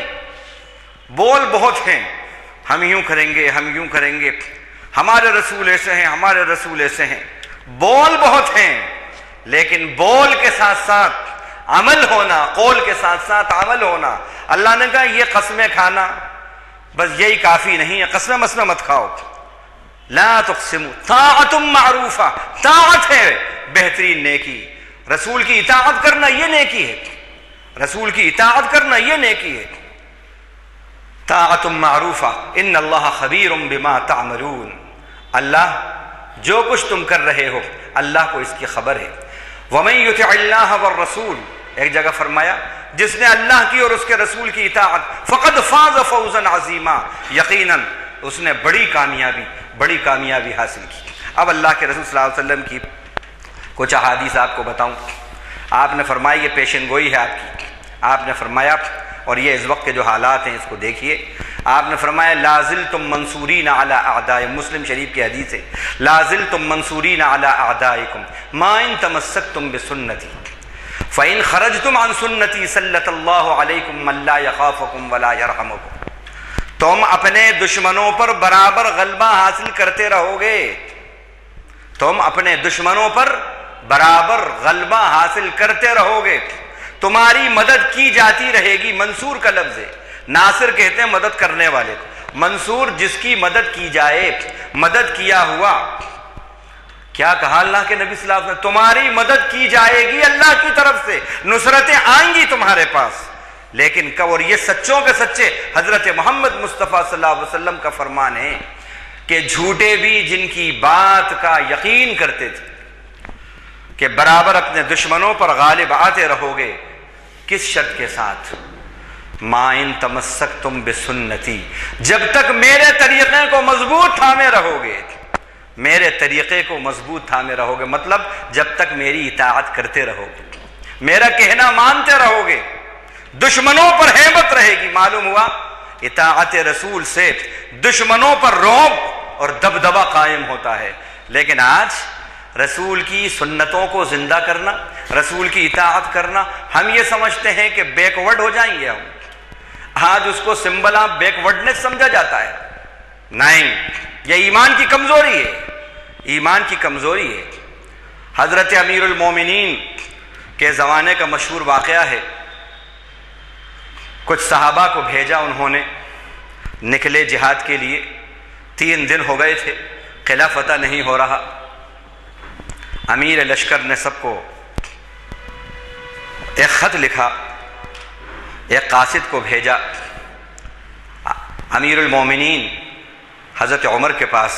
بول بہت ہیں، ہم یوں کریں گے، ہم یوں کریں گے، ہمارے رسول ایسے ہیں، ہمارے رسول ایسے ہیں، بول بہت ہیں، لیکن بول کے ساتھ ساتھ عمل ہونا، قول کے ساتھ ساتھ عمل ہونا۔ اللہ نے کہا یہ قسمیں کھانا بس یہی کافی نہیں ہے، قسمیں مسمیں مت کھاؤ، لا تقسموا طاعت معروفہ، طاعت ہے بہترین نیکی، رسول کی اطاعت کرنا یہ نیکی ہے، رسول کی اطاعت کرنا یہ نیکی ہے۔ طاعت معروفہ ان اللہ خبیر بما تعملون، اللہ جو کچھ تم کر رہے ہو اللہ کو اس کی خبر ہے۔ ومن یطع اللہ والرسول، ایک جگہ فرمایا جس نے اللہ کی اور اس کے رسول کی اطاعت فقد فاز فوزا عظیما، یقیناً اس نے بڑی کامیابی حاصل کی۔ اب اللہ کے رسول صلی اللہ علیہ وسلم کی کچھ احادیث آپ کو بتاؤں۔ آپ نے فرمایا، یہ پیشن گوئی ہے آپ کی، آپ نے فرمایا، اور یہ اس وقت کے جو حالات ہیں اس کو دیکھیے، آپ نے فرمایا لا زلتم منصورین علی اعدائکم، مسلم شریف کی حدیث ہے، لا زلتم منصورین علی اعدائکم ما ان تمسکتم بسنتی فإن خرجتم عن سنتی سلط اللہ علیکم من لا یخافکم ولا یرحمکم، تم اپنے دشمنوں پر برابر غلبہ حاصل کرتے رہو گے، تم اپنے دشمنوں پر برابر غلبہ حاصل کرتے رہو گے، تمہاری مدد کی جاتی رہے گی۔ منصور کا لفظ ہے، ناصر کہتے ہیں مدد کرنے والے کو، منصور جس کی مدد کی جائے، مدد کیا ہوا۔ کیا کہا اللہ کے نبی صلی اللہ علیہ وسلم؟ تمہاری مدد کی جائے گی اللہ کی طرف سے، نصرتیں آئیں گی تمہارے پاس، لیکن کب؟ اور یہ سچوں کے سچے حضرت محمد مصطفیٰ صلی اللہ علیہ وسلم کا فرمان ہے کہ جھوٹے بھی جن کی بات کا یقین کرتے تھے کہ برابر اپنے دشمنوں پر غالب آتے رہو گے، کس شرط کے ساتھ؟ ما ان تمسکتم بسنتی، جب تک میرے طریقے کو مضبوط تھامے رہو گے، میرے طریقے کو مضبوط تھامے رہو گے، مطلب جب تک میری اطاعت کرتے رہو گے، میرا کہنا مانتے رہو گے، دشمنوں پر ہیبت رہے گی۔ معلوم ہوا اطاعت رسول سے دشمنوں پر رعب اور دبدبہ قائم ہوتا ہے، لیکن آج رسول کی سنتوں کو زندہ کرنا، رسول کی اطاعت کرنا، ہم یہ سمجھتے ہیں کہ بیکورڈ ہو جائیں گے ہم، آج اس کو سمبل آف بیکورڈنس سمجھا جاتا ہے۔ نہیں، یہ ایمان کی کمزوری ہے، ایمان کی کمزوری ہے۔ حضرت امیر المومنین کے زمانے کا مشہور واقعہ ہے، کچھ صحابہ کو بھیجا انہوں نے، نکلے جہاد کے لیے، 3 دن ہو گئے تھے، قلعہ فتح نہیں ہو رہا۔ امیر لشکر نے سب کو ایک خط لکھا، ایک قاصد کو بھیجا امیر المومنین حضرت عمر کے پاس،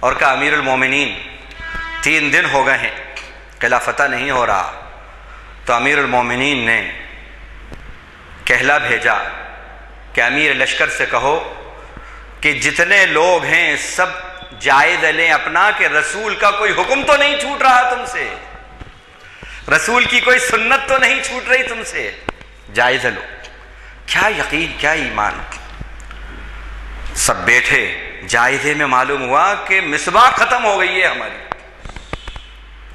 اور کہا امیر المومنین 3 دن ہو گئے ہیں، قلعہ فتح نہیں ہو رہا۔ تو امیر المومنین نے کہلا بھیجا کہ امیر لشکر سے کہو کہ جتنے لوگ ہیں سب جائزہ لیں اپنا، کہ رسول کا کوئی حکم تو نہیں چھوٹ رہا تم سے، رسول کی کوئی سنت تو نہیں چھوٹ رہی تم سے، جائزہ لو۔ کیا یقین، کیا ایمان! سب بیٹھے، جائزے میں معلوم ہوا کہ مصباح ختم ہو گئی ہے ہماری،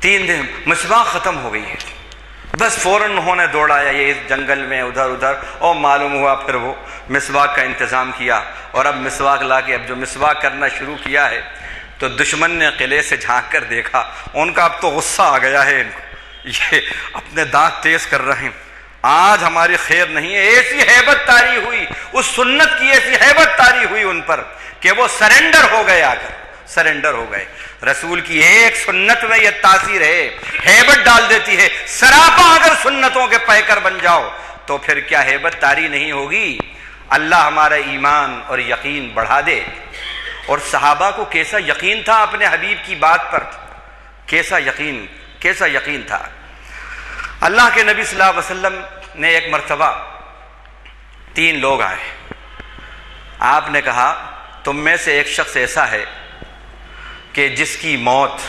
3 دن مصباح ختم ہو گئی ہے۔ بس فوراً انہوں نے دوڑایا یہ اس جنگل میں ادھر ادھر، اور معلوم ہوا پھر وہ مسواک کا انتظام کیا، اور اب مسواک لا کے اب جو مسواک کرنا شروع کیا ہے تو دشمن نے قلعے سے جھانک کر دیکھا، ان کا اب تو غصہ آ گیا ہے، ان کو یہ اپنے دانت تیز کر رہے ہیں، آج ہماری خیر نہیں ہے۔ ایسی ہیبت طاری ہوئی، اس سنت کی ایسی ہیبت طاری ہوئی ان پر کہ وہ سرنڈر ہو گئے، آ کر سرنڈر ہو گئے۔ رسول کی ایک سنت میں یہ تاثیر ہے، ہیبت ڈال دیتی ہے۔ سراپا اگر سنتوں کے پیکر بن جاؤ تو پھر کیا ہیبت طاری نہیں ہوگی؟ اللہ ہمارا ایمان اور یقین بڑھا دے۔ اور صحابہ کو کیسا یقین تھا اپنے حبیب کی بات پر، کیسا یقین تھا۔ اللہ کے نبی صلی اللہ علیہ وسلم نے ایک مرتبہ 3 لوگ آئے، آپ نے کہا تم میں سے ایک شخص ایسا ہے کہ جس کی موت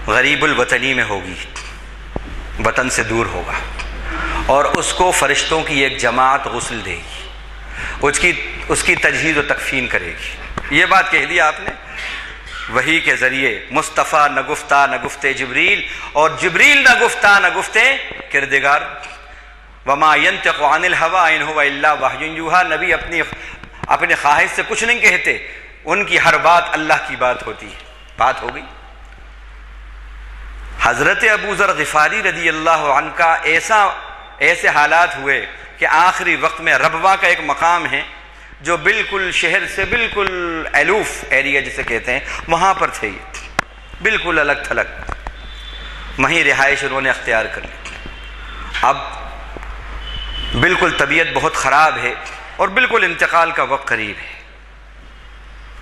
غریب الوطنی میں ہوگی، وطن سے دور ہوگا، اور اس کو فرشتوں کی ایک جماعت غسل دے گی، اس کی تجہیز و تکفین کرے گی۔ یہ بات کہہ دی آپ نے وحی کے ذریعے، مصطفیٰ نہ گفتہ نہ گفتے جبریل، اور جبریل نہ گفتہ نہ گفتے کردگار۔ وما ينطق عن الهوى ان هو الا وحی یوحی، نبی اپنے خواہش سے کچھ نہیں کہتے، ان کی ہر بات اللہ کی بات ہوتی ہے۔ بات ہو گئی۔ حضرت ابو ذر غفاری رضی اللہ عنہ کا ایسے حالات ہوئے کہ آخری وقت میں ربوہ کا ایک مقام ہے جو بالکل شہر سے بالکل ایلوف ایریا جسے کہتے ہیں وہاں پر تھے، یہ بالکل الگ تھلگ، وہیں رہائش انہوں نے اختیار کر لی۔ اب بالکل طبیعت بہت خراب ہے اور بالکل انتقال کا وقت قریب ہے۔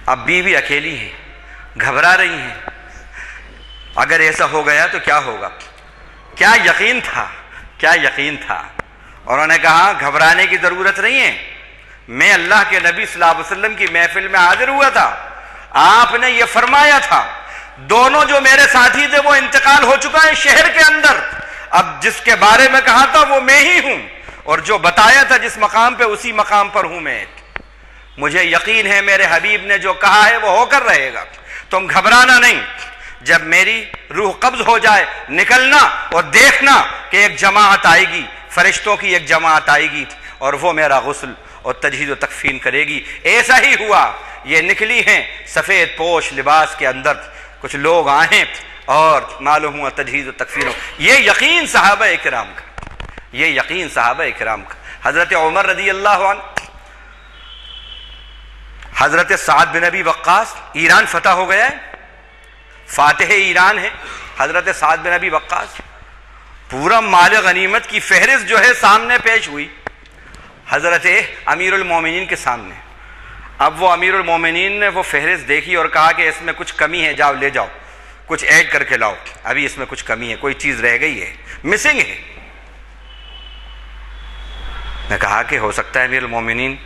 اب بیوی اکیلی ہے، گھبرا رہی ہیں، اگر ایسا ہو گیا تو کیا ہوگا؟ کیا یقین تھا، کیا یقین تھا۔ اور انہوں نے کہا گھبرانے کی ضرورت نہیں ہے، میں اللہ کے نبی صلی اللہ علیہ وسلم کی محفل میں حاضر ہوا تھا، آپ نے یہ فرمایا تھا دونوں جو میرے ساتھی تھے وہ انتقال ہو چکا ہے شہر کے اندر، اب جس کے بارے میں کہا تھا وہ میں ہی ہوں، اور جو بتایا تھا جس مقام پہ اسی مقام پر ہوں میں۔ مجھے یقین ہے میرے حبیب نے جو کہا ہے وہ ہو کر رہے گا، تم گھبرانا نہیں۔ جب میری روح قبض ہو جائے نکلنا اور دیکھنا کہ ایک جماعت آئے گی، فرشتوں کی ایک جماعت آئے گی اور وہ میرا غسل اور تجہیز و تکفین کرے گی۔ ایسا ہی ہوا، یہ نکلی ہیں سفید پوش لباس کے اندر، کچھ لوگ آئیں اور معلوم ہوا تجہیز و تکفین ہو۔ یہ یقین صحابہ اکرام کا، یہ یقین صحابہ اکرام کا۔ حضرت عمر رضی اللہ عنہ، حضرت سعد بن ابی وقاص، ایران فتح ہو گیا ہے، فاتح ایران ہے حضرت سعد بن ابی وقاص، پورا مال غنیمت کی فہرست جو ہے سامنے پیش ہوئی حضرت امیر المومنین کے سامنے۔ اب وہ امیر المومنین نے وہ فہرست دیکھی اور کہا کہ اس میں کچھ کمی ہے، جاؤ لے جاؤ، کچھ ایڈ کر کے لاؤ، ابھی اس میں کچھ کمی ہے، کوئی چیز رہ گئی ہے، مسنگ ہے۔ نے کہا کہ ہو سکتا ہے امیر المومنین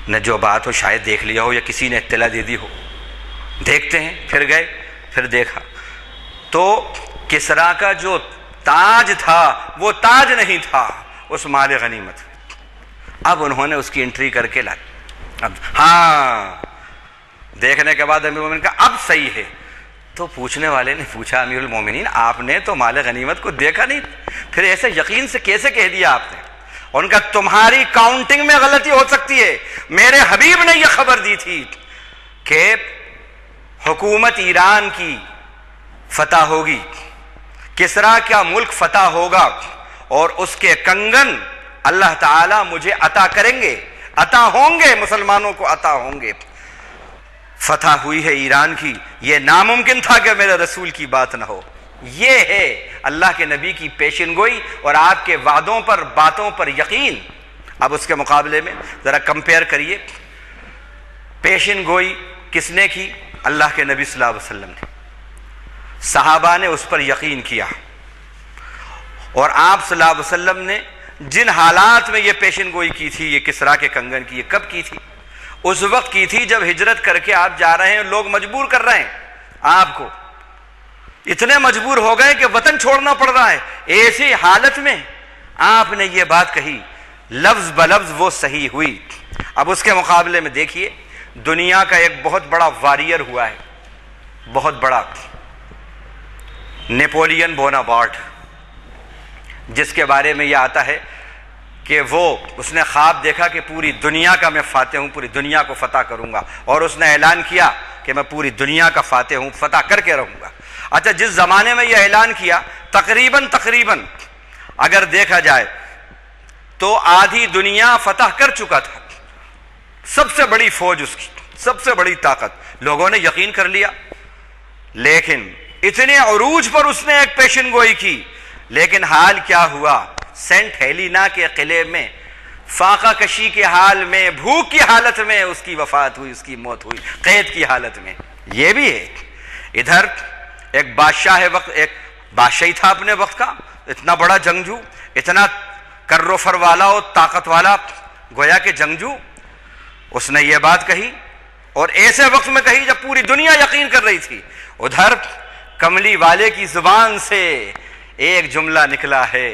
نے جو بات ہو شاید دیکھ لیا ہو یا کسی نے اطلاع دے دی ہو، دیکھتے ہیں۔ پھر گئے، پھر دیکھا تو کسریٰ کا جو تاج تھا وہ تاج نہیں تھا اس مال غنیمت۔ اب انہوں نے اس کی انٹری کر کے لائی۔ اب ہاں دیکھنے کے بعد امیر المومنین کا اب صحیح ہے، تو پوچھنے والے نے پوچھا امیر المومنین آپ نے تو مال غنیمت کو دیکھا نہیں، پھر ایسے یقین سے کیسے کہہ دیا آپ نے؟ ان کا تمہاری کاؤنٹنگ میں غلطی ہو سکتی ہے، میرے حبیب نے یہ خبر دی تھی کہ حکومت ایران کی فتح ہوگی، کسریٰ کا ملک فتح ہوگا اور اس کے کنگن اللہ تعالیٰ مجھے عطا کریں گے، عطا ہوں گے، مسلمانوں کو عطا ہوں گے۔ فتح ہوئی ہے ایران کی، یہ ناممکن تھا کہ میرے رسول کی بات نہ ہو۔ یہ ہے اللہ کے نبی کی پیشن گوئی اور آپ کے وعدوں پر باتوں پر یقین۔ اب اس کے مقابلے میں ذرا کمپیئر کریے، پیشن گوئی کس نے کی؟ اللہ کے نبی صلی اللہ علیہ وسلم نے، صحابہ نے اس پر یقین کیا، اور آپ صلی اللہ علیہ وسلم نے جن حالات میں یہ پیشن گوئی کی تھی، یہ کسریٰ کے کنگن کی، یہ کب کی تھی؟ اس وقت کی تھی جب ہجرت کر کے آپ جا رہے ہیں، لوگ مجبور کر رہے ہیں آپ کو، اتنے مجبور ہو گئے کہ وطن چھوڑنا پڑ رہا ہے۔ ایسی حالت میں آپ نے یہ بات کہی، لفظ بلفظ وہ صحیح ہوئی۔ اب اس کے مقابلے میں دیکھیے دنیا کا ایک بہت بڑا واریر ہوا ہے، بہت بڑا، نیپولین بوناپارٹ، جس کے بارے میں یہ آتا ہے کہ اس نے خواب دیکھا کہ پوری دنیا کا میں فاتح ہوں، پوری دنیا کو فتح کروں گا، اور اس نے اعلان کیا کہ میں پوری دنیا کا فاتح ہوں، فتح کر کے رہوں گا۔ اچھا، جس زمانے میں یہ اعلان کیا تقریباً اگر دیکھا جائے تو آدھی دنیا فتح کر چکا تھا، سب سے بڑی فوج اس کی، سب سے بڑی طاقت، لوگوں نے یقین کر لیا۔ لیکن اتنے عروج پر اس نے ایک پیشن گوئی کی، لیکن حال کیا ہوا؟ سینٹ ہیلینا کے قلعے میں فاقہ کشی کے حال میں، بھوک کی حالت میں اس کی وفات ہوئی، اس کی موت ہوئی، قید کی حالت میں۔ یہ بھی ہے، ادھر ایک بادشاہ وقت، ایک بادشاہی تھا اپنے وقت کا، اتنا بڑا جنگجو، اتنا کر و فر والا اور طاقت والا گویا کہ جنگجو، اس نے یہ بات کہی اور ایسے وقت میں کہی جب پوری دنیا یقین کر رہی تھی۔ ادھر کملی والے کی زبان سے ایک جملہ نکلا ہے،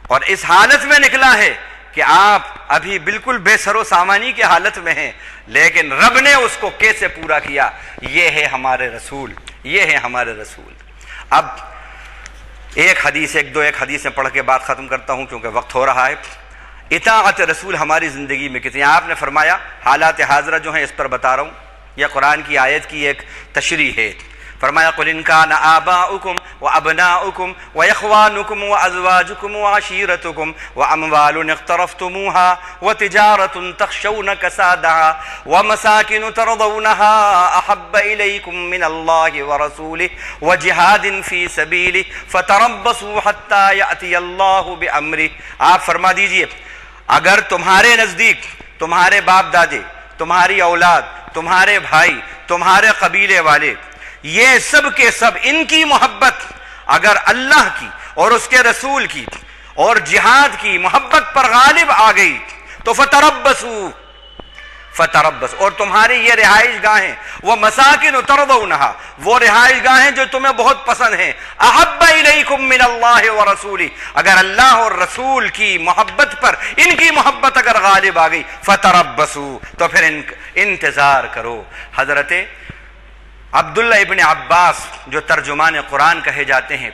اور اس حالت میں نکلا ہے کہ آپ ابھی بالکل بے سر و سامانی کی حالت میں ہیں، لیکن رب نے اس کو کیسے پورا کیا؟ یہ ہے ہمارے رسول، یہ ہے ہمارے رسول۔ اب ایک دو حدیثیں پڑھ کے بات ختم کرتا ہوں کیونکہ وقت ہو رہا ہے۔ اطاعت رسول ہماری زندگی میں کتنی؟ آپ نے فرمایا حالات حاضرہ جو ہیں اس پر بتا رہا ہوں، یہ قرآن کی آیت کی ایک تشریح ہے۔ فرمایا قل ان کان آباؤکم وابناؤکم واخوانکم وازواجکم وعشیرتکم واموال اقترفتموها وتجارۃ تخشون کسادها ومساکن ترضونها احب الیکم من اللہ ورسولہ وجہاد فی سبیلہ فتربصوا حتی یأتی اللہ بامرہ. آپ فرما دیجئے اگر تمہارے نزدیک تمہارے باپ دادے، تمہاری اولاد، تمہارے بھائی، تمہارے قبیلے والے، یہ سب کے سب ان کی محبت اگر اللہ کی اور اس کے رسول کی اور جہاد کی محبت پر غالب آ گئی تو فتربصوا، اور تمہاری یہ رہائش گاہیں، وہ مساکن ترضونہا، وہ رہائش گاہیں جو تمہیں بہت پسند ہیں، احب الیکم من اللہ ورسولہ، اگر اللہ اور رسول کی محبت پر ان کی محبت اگر غالب آ گئی فتربصوا، تو پھر انتظار کرو. حضرت عبداللہ ابن عباس جو ترجمان قرآن کہے جاتے ہیں،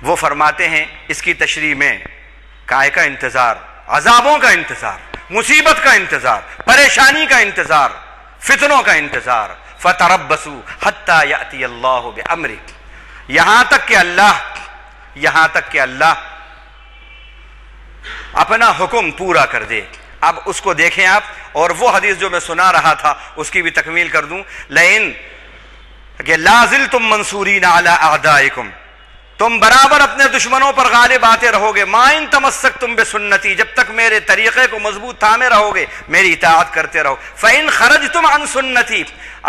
وہ فرماتے ہیں اس کی تشریح میں کائے کا انتظار، عذابوں کا انتظار، مصیبت کا انتظار، پریشانی کا انتظار، فتنوں کا انتظار. فتربصوا حتی یأتی اللہ بامرہ، یہاں تک کہ اللہ اپنا حکم پورا کر دے. اب اس کو دیکھیں آپ، اور وہ حدیث جو میں سنا رہا تھا اس کی بھی تکمیل کر دوں. کہ لا زلتم منصورین علی اعدائکم، تم برابر اپنے دشمنوں پر غالب آتے رہو گے. ما ان تمسکتم بسنتی، جب تک میرے طریقے کو مضبوط تھامے رہو گے، میری اطاعت کرتے رہو. فإن خرجتم عن سنتی،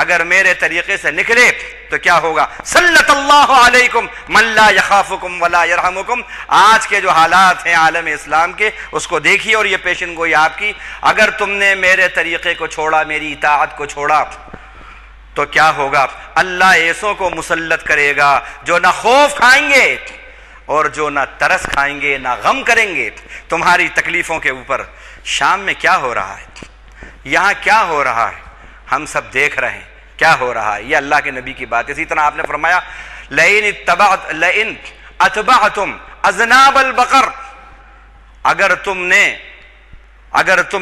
اگر میرے طریقے سے نکلے تو کیا ہوگا؟ سلط اللہ علیکم من لا یخافکم ولا یرحمکم. آج کے جو حالات ہیں عالم اسلام کے، اس کو دیکھیے اور یہ پیشن گوئی آپ کی. اگر تم نے میرے طریقے کو چھوڑا، میری اطاعت کو چھوڑا، تو کیا ہوگا؟ اللہ ایسوں کو مسلط کرے گا جو نہ خوف کھائیں گے اور جو نہ ترس کھائیں گے، نہ غم کریں گے تمہاری تکلیفوں کے اوپر. شام میں کیا ہو رہا ہے، یہاں کیا ہو رہا ہے، ہم سب دیکھ رہے ہیں کیا ہو رہا ہے. یہ اللہ کے نبی کی بات ہے. اسی طرح آپ نے فرمایا لئن اتبعتم اذناب البقر، اگر تم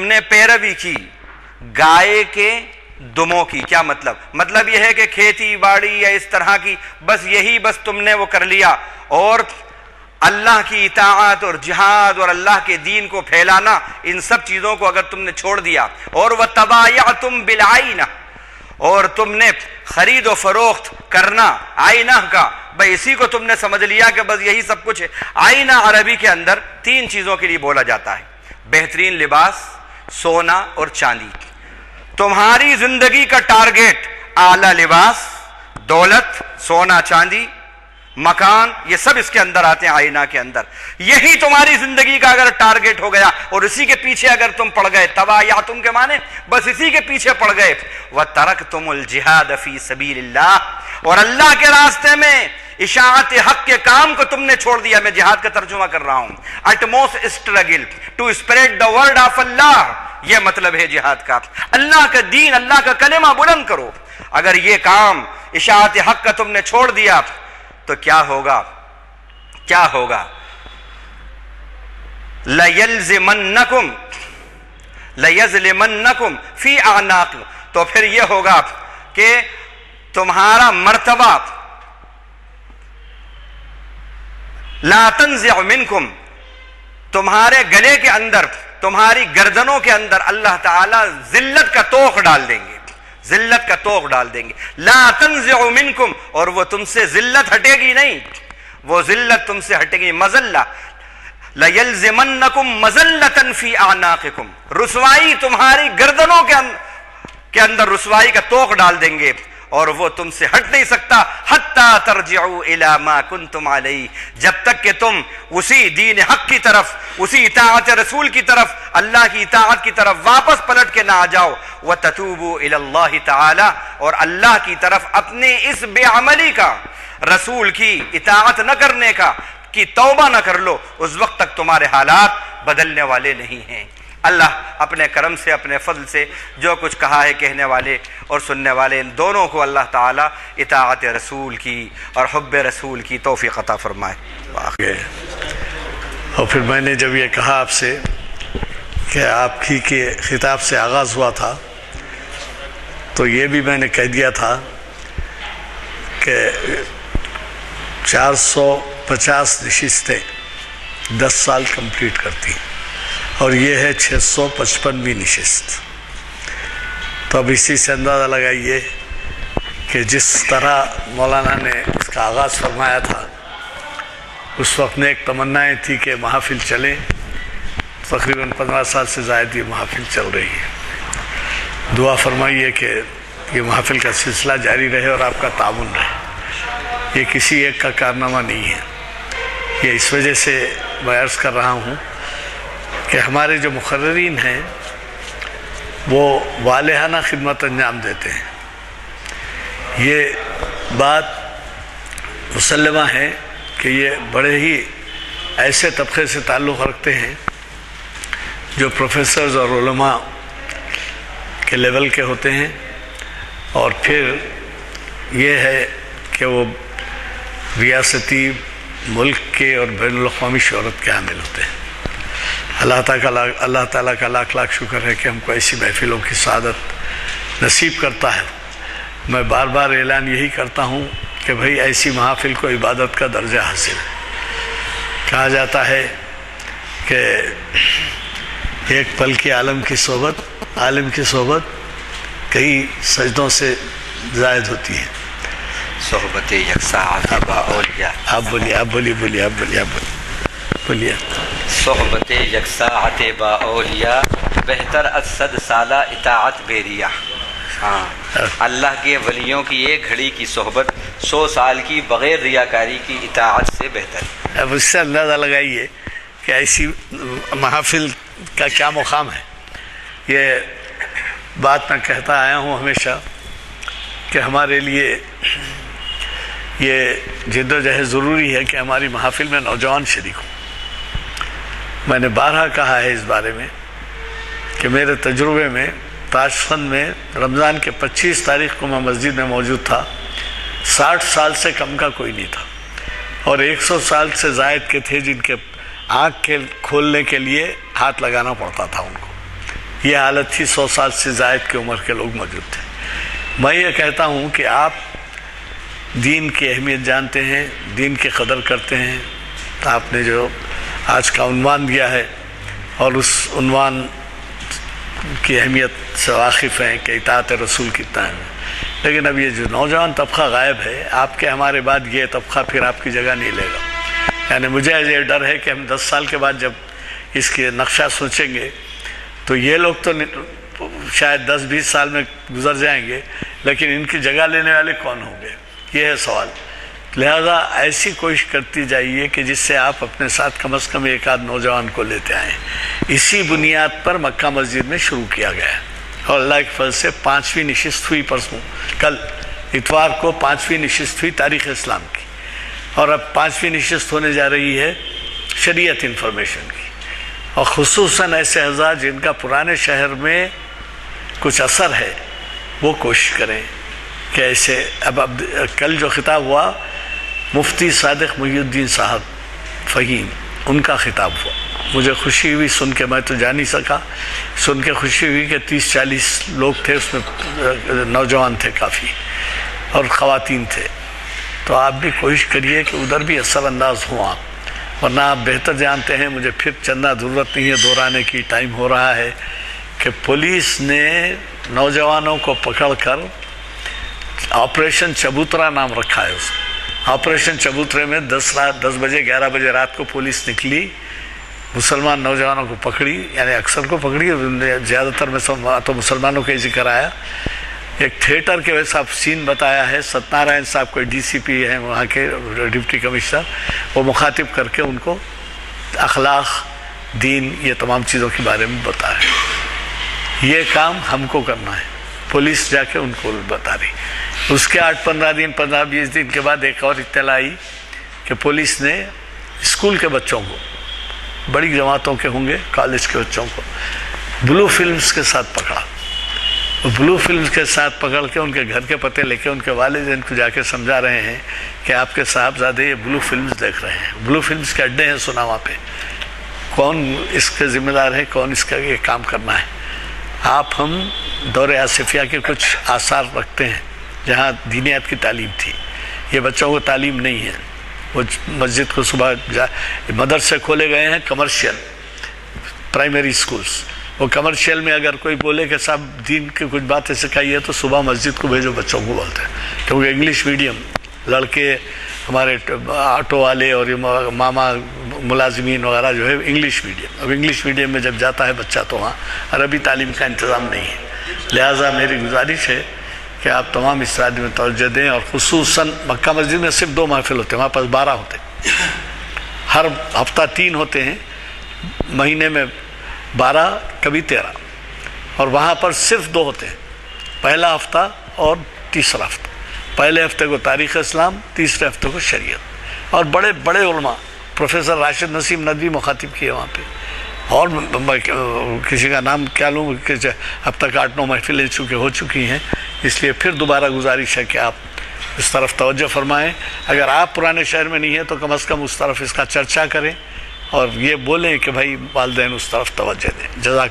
نے پیروی کی گائے کے دموں کی. کیا مطلب یہ ہے کہ کھیتی باڑی یا اس طرح کی بس تم نے وہ کر لیا، اور اللہ کی اطاعت اور جہاد اور اللہ کے دین کو پھیلانا، ان سب چیزوں کو اگر تم نے چھوڑ دیا، اور وَتَبَايَعْتُمْ بِالْعَيْنَةِ، اور تم نے خرید و فروخت کرنا آئینہ کا، اسی کو تم نے سمجھ لیا کہ بس یہی سب کچھ ہے. آئینہ عربی کے اندر 3 چیزوں کے لیے بولا جاتا ہے: بہترین لباس، سونا اور چاندی. تمہاری زندگی کا ٹارگیٹ اعلیٰ لباس، دولت، سونا چاندی، مکان، یہ سب اس کے اندر آتے ہیں آئینہ کے اندر. یہی تمہاری زندگی کا اگر ٹارگیٹ ہو گیا اور اسی کے پیچھے اگر تم پڑ گئے، تبایعتم کے معنی بس اسی کے پیچھے پڑ گئے. وَتَرَكْتُمُ الْجِهَادَ فِي سَبِيلِ اللَّهِ، اور اللہ کے راستے میں اشاعت حق کے کام کو تم نے چھوڑ دیا. میں جہاد کا ترجمہ کر رہا ہوں. utmost struggle to spread the word of Allah، یہ مطلب ہے جہاد کا. اللہ کا دین، اللہ کا کلمہ بلند کرو. اگر یہ کام اشاعت حق کا تم نے چھوڑ دیا تو کیا ہوگا؟ لَيَظْلِمَنَّكُمْ فِي أَعْنَاقِكُمْ، تو پھر یہ ہوگا کہ تمہارا مرتبہ لا تنزع منکم، تمہارے گلے کے اندر، تمہاری گردنوں کے اندر اللہ تعالیٰ ذلت کا توق ڈال دیں گے، ذلت کا توق ڈال دیں گے. لا تنزع منکم، اور وہ تم سے ذلت ہٹے گی نہیں، وہ ذلت تم سے ہٹے گی. مذلہ لَيَلْزِمَنَّكُمْ مَذَلَّةً فِي أَعْنَاقِكُمْ، رسوائی تمہاری گردنوں کے اندر رسوائی کا توق ڈال دیں گے، اور وہ تم سے ہٹ نہیں سکتا. حَتَّى تَرْجِعُوا إِلَى مَا كُنْتُمْ عَلَيْهِ، جب تک کہ تم اسی دین حق کی طرف، اسی اطاعت رسول کی طرف، اللہ کی اطاعت کی طرف واپس پلٹ کے نہ آ جاؤ. وَتَتُوبُوا إِلَى اللَّهِ تَعَالَى، اور اللہ کی طرف اپنے اس بے عملی کا، رسول کی اطاعت نہ کرنے کی توبہ نہ کر لو، اس وقت تک تمہارے حالات بدلنے والے نہیں ہیں. اللہ اپنے کرم سے، اپنے فضل سے جو کچھ کہا ہے کہنے والے اور سننے والے، ان دونوں کو اللہ تعالیٰ اطاعت رسول کی اور حب رسول کی توفیق عطا فرمائے. اور پھر میں نے جب یہ کہا آپ سے کہ آپ ہی کے خطاب سے آغاز ہوا تھا، تو یہ بھی میں نے کہہ دیا تھا کہ 450 نشستیں 10 سال کمپلیٹ کرتی اور یہ ہے 655ویں نشست. تو اب اسی سے اندازہ لگائیے کہ جس طرح مولانا نے اس کا آغاز فرمایا تھا، اس وقت میں ایک تمنائیں تھی کہ محافل چلیں. تقریباً 15 سال سے زائد یہ محافل چل رہی ہے. دعا فرمائیے کہ یہ محافل کا سلسلہ جاری رہے اور آپ کا تعاون رہے. یہ کسی ایک کا کارنامہ نہیں ہے. یہ اس وجہ سے میں عرض کر رہا ہوں کہ ہمارے جو مقررین ہیں وہ والہانہ خدمت انجام دیتے ہیں. یہ بات مسلمہ ہے کہ یہ بڑے ہی ایسے طبقے سے تعلق رکھتے ہیں جو پروفیسرز اور علماء کے لیول کے ہوتے ہیں، اور پھر یہ ہے کہ وہ ریاستی، ملک کے اور بین الاقوامی شہرت کے حامل ہوتے ہیں. اللہ تعالیٰ کا لاکھ لاکھ شکر ہے کہ ہم کو ایسی محفلوں کی سعادت نصیب کرتا ہے. میں بار بار اعلان یہی کرتا ہوں کہ بھئی ایسی محافل کو عبادت کا درجہ حاصل ہے. کہا جاتا ہے کہ ایک پل کی عالم کی صحبت کئی سجدوں سے زائد ہوتی ہے. صحبت یکساں با اولیاء. آپ بولیے. صحبت یکساں با اولیاء بہتر از 100 سالہ اطاعت بیریا. ہاں، اللہ کے ولیوں کی ایک گھڑی کی صحبت 100 سال کی بغیر ریاکاری کی اطاعت سے بہتر. اب اس سے اندازہ لگائیے کہ ایسی محافل کا کیا مقام ہے. یہ بات میں کہتا آیا ہوں ہمیشہ کہ ہمارے لیے یہ جد و جہد ضروری ہے کہ ہماری محافل میں نوجوان شریک ہوں. میں نے بارہا کہا ہے اس بارے میں کہ میرے تجربے میں تاشقند میں رمضان کے 25 تاریخ کو میں مسجد میں موجود تھا. 60 سال سے کم کا کوئی نہیں تھا، اور 100 سال سے زائد کے تھے جن کے آنکھ کے کھولنے کے لیے ہاتھ لگانا پڑتا تھا ان کو. یہ حالت تھی. 100 سال سے زائد کی عمر کے لوگ موجود تھے. میں یہ کہتا ہوں کہ آپ دین کی اہمیت جانتے ہیں، دین کی قدر کرتے ہیں. آپ نے جو آج کا عنوان دیا ہے اور اس عنوان کی اہمیت سے واقف ہیں کہ اطاعت رسول کتنا ہے. لیکن اب یہ جو نوجوان طبقہ غائب ہے، آپ کے ہمارے بعد یہ طبقہ پھر آپ کی جگہ نہیں لے گا. یعنی مجھے یہ ڈر ہے کہ ہم 10 سال کے بعد جب اس کے نقشہ سوچیں گے تو یہ لوگ تو شاید 10-20 سال میں گزر جائیں گے، لیکن ان کی جگہ لینے والے کون ہوں گے؟ یہ ہے سوال. لہذا ایسی کوشش کرتی جائیے کہ جس سے آپ اپنے ساتھ کم از کم ایک آدھ نوجوان کو لیتے آئیں. اسی بنیاد پر مکہ مسجد میں شروع کیا گیا ہے، اور اللہ کے فضل سے 5ویں نشست ہوئی. پرسوں کل اتوار کو 5ویں نشست ہوئی تاریخ اسلام کی، اور اب 5ویں نشست ہونے جا رہی ہے شریعت انفارمیشن کی. اور خصوصاً ایسے حضرات جن کا پرانے شہر میں کچھ اثر ہے وہ کوشش کریں کہ ایسے. اب کل جو خطاب ہوا مفتی صادق محی الدین صاحب فہیم، ان کا خطاب ہوا. مجھے خوشی ہوئی سن کے، میں تو جا نہیں سکا، سن کے خوشی ہوئی کہ 30-40 لوگ تھے اس میں، نوجوان تھے کافی اور خواتین تھے. تو آپ بھی کوشش کریے کہ ادھر بھی اثر انداز ہوں آپ، ورنہ آپ بہتر جانتے ہیں. مجھے پھر چندہ ضرورت نہیں ہے دہرانے کی، ٹائم ہو رہا ہے، کہ پولیس نے نوجوانوں کو پکڑ کر آپریشن چبوترا نام رکھا ہے. اس آپریشن چبوترے میں 10 بجے 11 بجے رات کو پولیس نکلی، مسلمان نوجوانوں کو پکڑی، یعنی اکثر کو پکڑی، زیادہ تر میں تو مسلمانوں کا ہی ذکر آیا. ایک تھیٹر کے ویسا سین بتایا ہے. ستنارائن صاحب کوئی ڈی سی پی ہیں وہاں کے ڈپٹی کمشنر، وہ مخاطب کر کے ان کو اخلاق، دین، یہ تمام چیزوں کے بارے میں بتایا. یہ کام ہم کو کرنا ہے، پولیس جا کے ان کو بتا رہی. اس کے 8-15 دن 15-20 دن کے بعد ایک اور اطلاع آئی کہ پولیس نے اسکول کے بچوں کو، بڑی جماعتوں کے ہوں گے، کالج کے بچوں کو بلو فلمز کے ساتھ پکڑا. بلو فلمز کے ساتھ پکڑ کے ان کے گھر کے پتے لے کے ان کے والدین کو جا کے سمجھا رہے ہیں کہ آپ کے صاحبزادے یہ بلو فلمز دیکھ رہے ہیں. بلو فلمز کے اڈے ہیں سنا وہاں پہ. کون اس کے ذمہ دار ہے، کون اس کا یہ کام کرنا ہے؟ ہم دور آصفیہ کے کچھ آثار رکھتے ہیں جہاں دینیات کی تعلیم تھی. یہ بچوں کو تعلیم نہیں ہے. وہ مسجد کو صبح مدرسے کھولے گئے ہیں کمرشل پرائمری سکولز. وہ کمرشل میں اگر کوئی بولے کہ صاحب دین کی کچھ باتیں سکھائیے تو صبح مسجد کو بھیجو بچوں کو بولتے ہیں، کیونکہ انگلش میڈیم لڑکے ہمارے آٹو والے اور ماما ملازمین وغیرہ جو ہے انگلش میڈیم. اب انگلش میڈیم میں جب جاتا ہے بچہ تو وہاں عربی تعلیم کا انتظام نہیں ہے. لہٰذا میری گزارش ہے کہ آپ تمام اس رات میں توجہ دیں، اور خصوصاً مکہ مسجد میں صرف 2 محفل ہوتے ہیں، وہاں پاس 12 ہوتے ہیں. ہر ہفتہ 3 ہوتے ہیں، مہینے میں 12 کبھی 13، اور وہاں پر صرف 2 ہوتے ہیں، پہلا ہفتہ اور تیسرا ہفتہ. پہلے ہفتے کو تاریخ اسلام، تیسرے ہفتے کو شریعت. اور بڑے بڑے علماء، پروفیسر راشد نسیم ندوی مخاطب کیے وہاں پہ، اور کسی کا نام کیا لوں، اب تک 8-9 محفلیں چونکہ ہو چکی ہیں. اس لیے پھر دوبارہ گزارش ہے کہ آپ اس طرف توجہ فرمائیں. اگر آپ پرانے شہر میں نہیں ہیں تو کم از کم اس طرف اس کا چرچا کریں اور یہ بولیں کہ بھائی والدین اس طرف توجہ دیں. جزاک